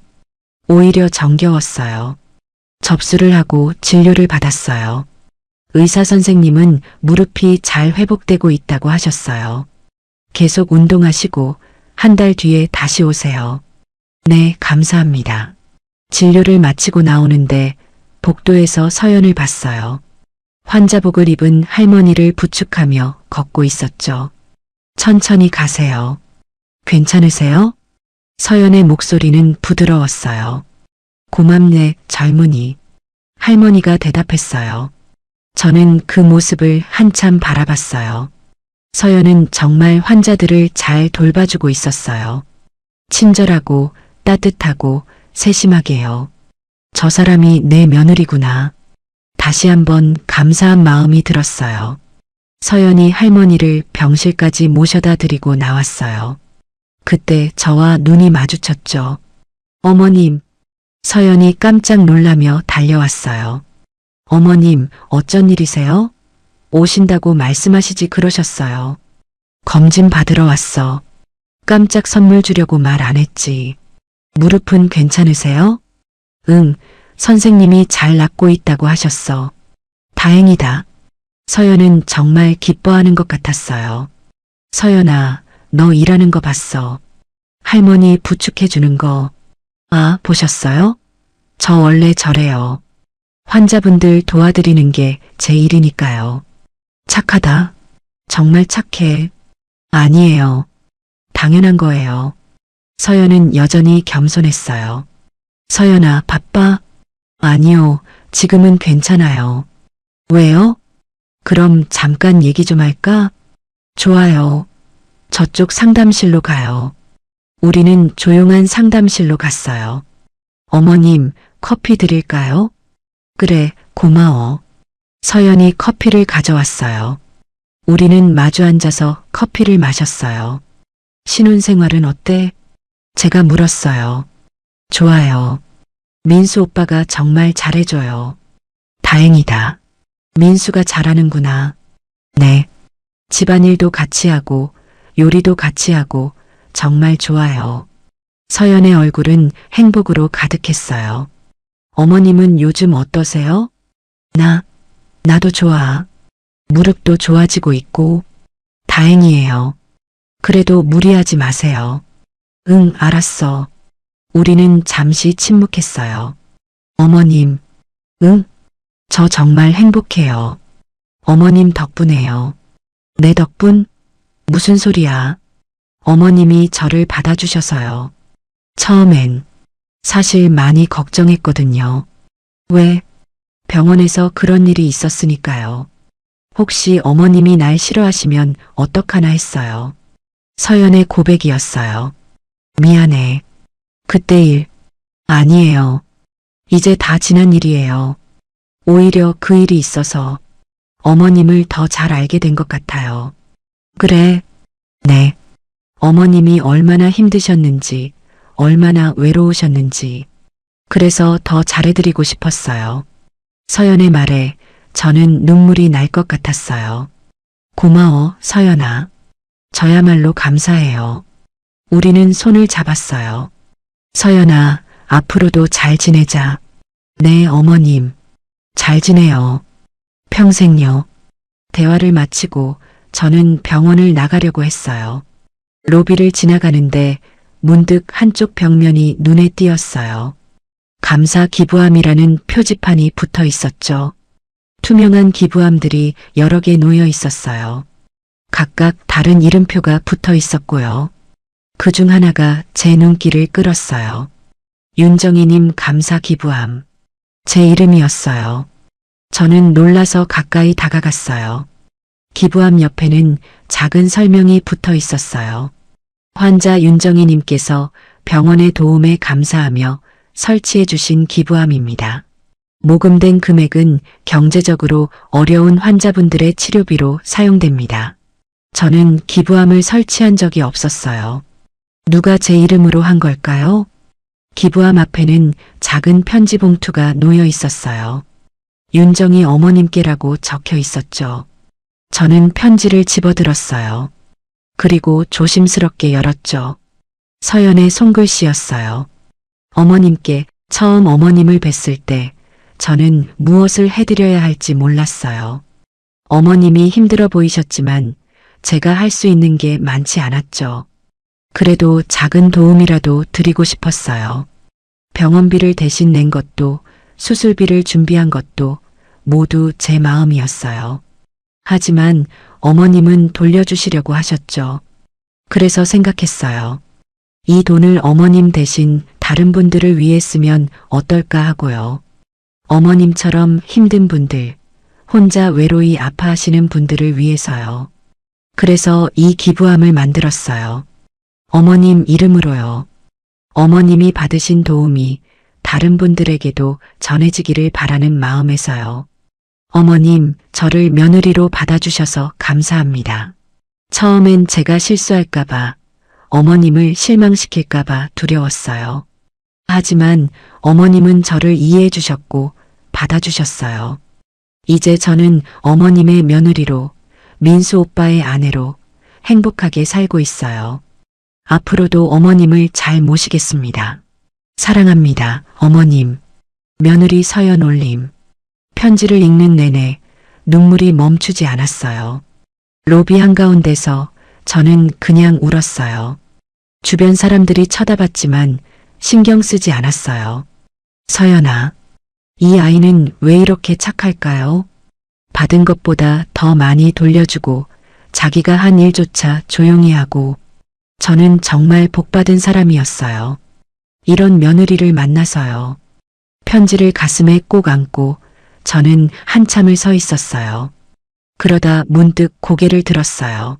오히려 정겨웠어요. 접수를 하고 진료를 받았어요. 의사 선생님은 무릎이 잘 회복되고 있다고 하셨어요. 계속 운동하시고 한 달 뒤에 다시 오세요. 네, 감사합니다. 진료를 마치고 나오는데 복도에서 서연을 봤어요. 환자복을 입은 할머니를 부축하며 걷고 있었죠. 천천히 가세요. 괜찮으세요? 서연의 목소리는 부드러웠어요. 고맙네, 젊은이. 할머니가 대답했어요. 저는 그 모습을 한참 바라봤어요. 서연은 정말 환자들을 잘 돌봐주고 있었어요. 친절하고 따뜻하고 세심하게요. 저 사람이 내 며느리구나. 다시 한번 감사한 마음이 들었어요. 서연이 할머니를 병실까지 모셔다 드리고 나왔어요. 그때 저와 눈이 마주쳤죠. 어머님. 서연이 깜짝 놀라며 달려왔어요. 어머님, 어쩐 일이세요? 오신다고 말씀하시지 그러셨어요. 검진 받으러 왔어. 깜짝 선물 주려고 말 안 했지. 무릎은 괜찮으세요? 응, 선생님이 잘 낫고 있다고 하셨어. 다행이다. 서연은 정말 기뻐하는 것 같았어요. 서연아, 너 일하는 거 봤어. 할머니 부축해 주는 거. 아, 보셨어요? 저 원래 저래요. 환자분들 도와드리는 게 제 일이니까요. 착하다. 정말 착해. 아니에요. 당연한 거예요. 서연은 여전히 겸손했어요. 서연아, 바빠? 아니요, 지금은 괜찮아요. 왜요? 그럼 잠깐 얘기 좀 할까? 좋아요. 저쪽 상담실로 가요. 우리는 조용한 상담실로 갔어요. 어머님, 커피 드릴까요? 그래, 고마워. 서연이 커피를 가져왔어요. 우리는 마주 앉아서 커피를 마셨어요. 신혼생활은 어때? 제가 물었어요. 좋아요. 민수 오빠가 정말 잘해줘요. 다행이다. 민수가 잘하는구나. 네. 집안일도 같이 하고 요리도 같이 하고 정말 좋아요. 서연의 얼굴은 행복으로 가득했어요. 어머님은 요즘 어떠세요? 나도 좋아. 무릎도 좋아지고 있고. 다행이에요. 그래도 무리하지 마세요. 응, 알았어. 우리는 잠시 침묵했어요. 어머님. 응? 저 정말 행복해요. 어머님 덕분에요. 내 덕분? 무슨 소리야? 어머님이 저를 받아주셔서요. 처음엔 사실 많이 걱정했거든요. 왜? 병원에서 그런 일이 있었으니까요. 혹시 어머님이 날 싫어하시면 어떡하나 했어요. 서연의 고백이었어요. 미안해. 그때 일. 아니에요. 이제 다 지난 일이에요. 오히려 그 일이 있어서 어머님을 더 잘 알게 된 것 같아요. 그래. 네. 어머님이 얼마나 힘드셨는지, 얼마나 외로우셨는지. 그래서 더 잘해드리고 싶었어요. 서연의 말에 저는 눈물이 날 것 같았어요. 고마워, 서연아. 저야말로 감사해요. 우리는 손을 잡았어요. 서연아, 앞으로도 잘 지내자. 네, 어머님. 잘 지내요. 평생요. 대화를 마치고 저는 병원을 나가려고 했어요. 로비를 지나가는데 문득 한쪽 벽면이 눈에 띄었어요. 감사 기부함이라는 표지판이 붙어 있었죠. 투명한 기부함들이 여러 개 놓여 있었어요. 각각 다른 이름표가 붙어 있었고요. 그중 하나가 제 눈길을 끌었어요. 윤정희님 감사 기부함. 제 이름이었어요. 저는 놀라서 가까이 다가갔어요. 기부함 옆에는 작은 설명이 붙어 있었어요. 환자 윤정희님께서 병원의 도움에 감사하며 설치해 주신 기부함입니다. 모금된 금액은 경제적으로 어려운 환자분들의 치료비로 사용됩니다. 저는 기부함을 설치한 적이 없었어요. 누가 제 이름으로 한 걸까요? 기부함 앞에는 작은 편지 봉투가 놓여 있었어요. 윤정이 어머님께라고 적혀 있었죠. 저는 편지를 집어들었어요. 그리고 조심스럽게 열었죠. 서연의 손글씨였어요. 어머님께 처음 어머님을 뵀을 때 저는 무엇을 해드려야 할지 몰랐어요. 어머님이 힘들어 보이셨지만 제가 할 수 있는 게 많지 않았죠. 그래도 작은 도움이라도 드리고 싶었어요. 병원비를 대신 낸 것도 수술비를 준비한 것도 모두 제 마음이었어요. 하지만 어머님은 돌려주시려고 하셨죠. 그래서 생각했어요. 이 돈을 어머님 대신 다른 분들을 위해 쓰면 어떨까 하고요. 어머님처럼 힘든 분들, 혼자 외로이 아파하시는 분들을 위해서요. 그래서 이 기부함을 만들었어요. 어머님 이름으로요. 어머님이 받으신 도움이 다른 분들에게도 전해지기를 바라는 마음에서요. 어머님, 저를 며느리로 받아주셔서 감사합니다. 처음엔 제가 실수할까봐, 어머님을 실망시킬까봐 두려웠어요. 하지만 어머님은 저를 이해해 주셨고 받아주셨어요. 이제 저는 어머님의 며느리로, 민수 오빠의 아내로 행복하게 살고 있어요. 앞으로도 어머님을 잘 모시겠습니다. 사랑합니다, 어머님. 며느리 서연 올림. 편지를 읽는 내내 눈물이 멈추지 않았어요. 로비 한가운데서 저는 그냥 울었어요. 주변 사람들이 쳐다봤지만 신경 쓰지 않았어요. 서연아, 이 아이는 왜 이렇게 착할까요? 받은 것보다 더 많이 돌려주고 자기가 한 일조차 조용히 하고 저는 정말 복받은 사람이었어요. 이런 며느리를 만나서요. 편지를 가슴에 꼭 안고 저는 한참을 서 있었어요. 그러다 문득 고개를 들었어요.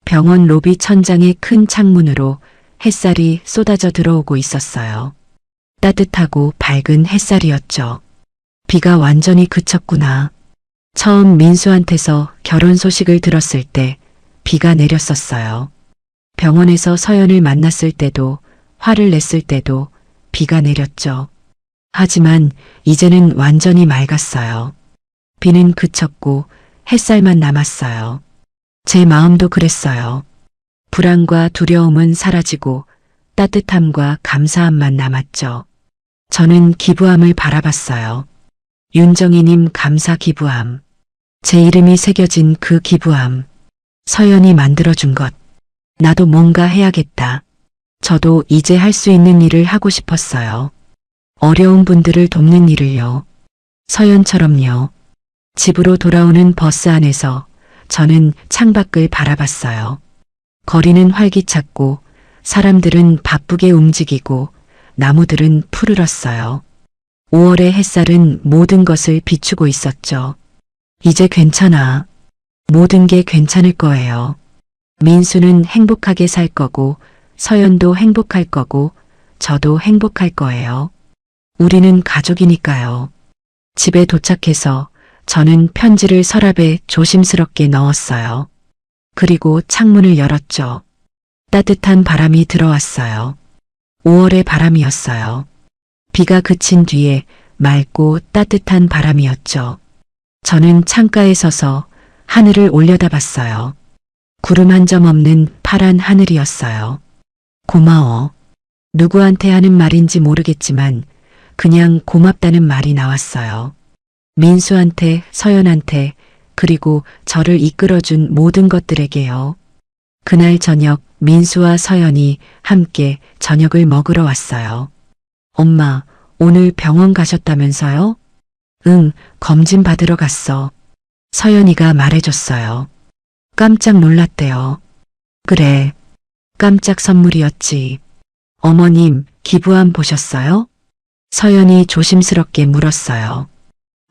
병원 로비 천장의 큰 창문으로 햇살이 쏟아져 들어오고 있었어요. 따뜻하고 밝은 햇살이었죠. 비가 완전히 그쳤구나. 처음 민수한테서 결혼 소식을 들었을 때 비가 내렸었어요. 병원에서 서연을 만났을 때도 화를 냈을 때도 비가 내렸죠. 하지만 이제는 완전히 맑았어요. 비는 그쳤고 햇살만 남았어요. 제 마음도 그랬어요. 불안과 두려움은 사라지고 따뜻함과 감사함만 남았죠. 저는 기부함을 바라봤어요. 윤정희님 감사 기부함. 제 이름이 새겨진 그 기부함. 서연이 만들어준 것. 나도 뭔가 해야겠다. 저도 이제 할 수 있는 일을 하고 싶었어요. 어려운 분들을 돕는 일을요. 서연처럼요. 집으로 돌아오는 버스 안에서 저는 창밖을 바라봤어요. 거리는 활기찼고 사람들은 바쁘게 움직이고 나무들은 푸르렀어요. 5월의 햇살은 모든 것을 비추고 있었죠. 이제 괜찮아. 모든 게 괜찮을 거예요. 민수는 행복하게 살 거고 서연도 행복할 거고 저도 행복할 거예요. 우리는 가족이니까요. 집에 도착해서 저는 편지를 서랍에 조심스럽게 넣었어요. 그리고 창문을 열었죠. 따뜻한 바람이 들어왔어요. 5월의 바람이었어요. 비가 그친 뒤에 맑고 따뜻한 바람이었죠. 저는 창가에 서서 하늘을 올려다봤어요. 구름 한 점 없는 파란 하늘이었어요. 고마워. 누구한테 하는 말인지 모르겠지만 그냥 고맙다는 말이 나왔어요. 민수한테, 서연한테, 그리고 저를 이끌어준 모든 것들에게요. 그날 저녁 민수와 서연이 함께 저녁을 먹으러 왔어요. 엄마, 오늘 병원 가셨다면서요? 응, 검진 받으러 갔어. 서연이가 말해줬어요. 깜짝 놀랐대요. 그래, 깜짝 선물이었지. 어머님, 기부함 보셨어요? 서연이 조심스럽게 물었어요.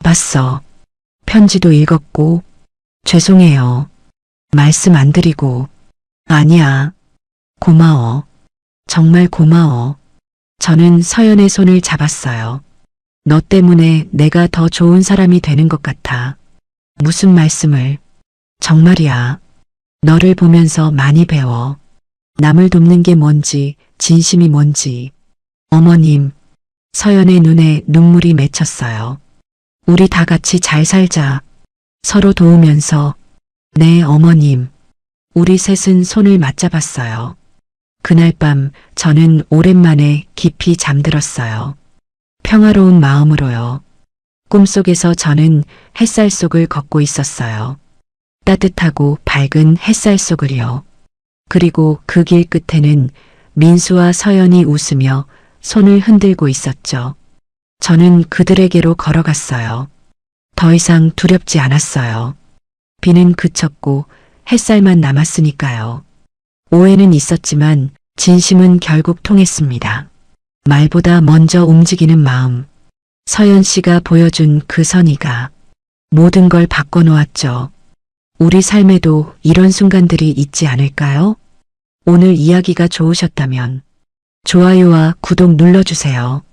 봤어. 편지도 읽었고. 죄송해요. 말씀 안 드리고. 아니야. 고마워. 정말 고마워. 저는 서연의 손을 잡았어요. 너 때문에 내가 더 좋은 사람이 되는 것 같아. 무슨 말씀을. 정말이야. 너를 보면서 많이 배워. 남을 돕는 게 뭔지, 진심이 뭔지. 어머님, 서연의 눈에 눈물이 맺혔어요. 우리 다 같이 잘 살자. 서로 도우면서. 네, 어머님. 우리 셋은 손을 맞잡았어요. 그날 밤 저는 오랜만에 깊이 잠들었어요. 평화로운 마음으로요. 꿈속에서 저는 햇살 속을 걷고 있었어요. 따뜻하고 밝은 햇살 속을요. 그리고 그 길 끝에는 민수와 서연이 웃으며 손을 흔들고 있었죠. 저는 그들에게로 걸어갔어요. 더 이상 두렵지 않았어요. 비는 그쳤고 햇살만 남았으니까요. 오해는 있었지만 진심은 결국 통했습니다. 말보다 먼저 움직이는 마음. 서연 씨가 보여준 그 선의가 모든 걸 바꿔놓았죠. 우리 삶에도 이런 순간들이 있지 않을까요? 오늘 이야기가 좋으셨다면 좋아요와 구독 눌러주세요.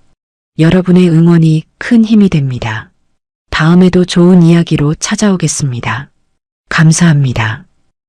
여러분의 응원이 큰 힘이 됩니다. 다음에도 좋은 이야기로 찾아오겠습니다. 감사합니다.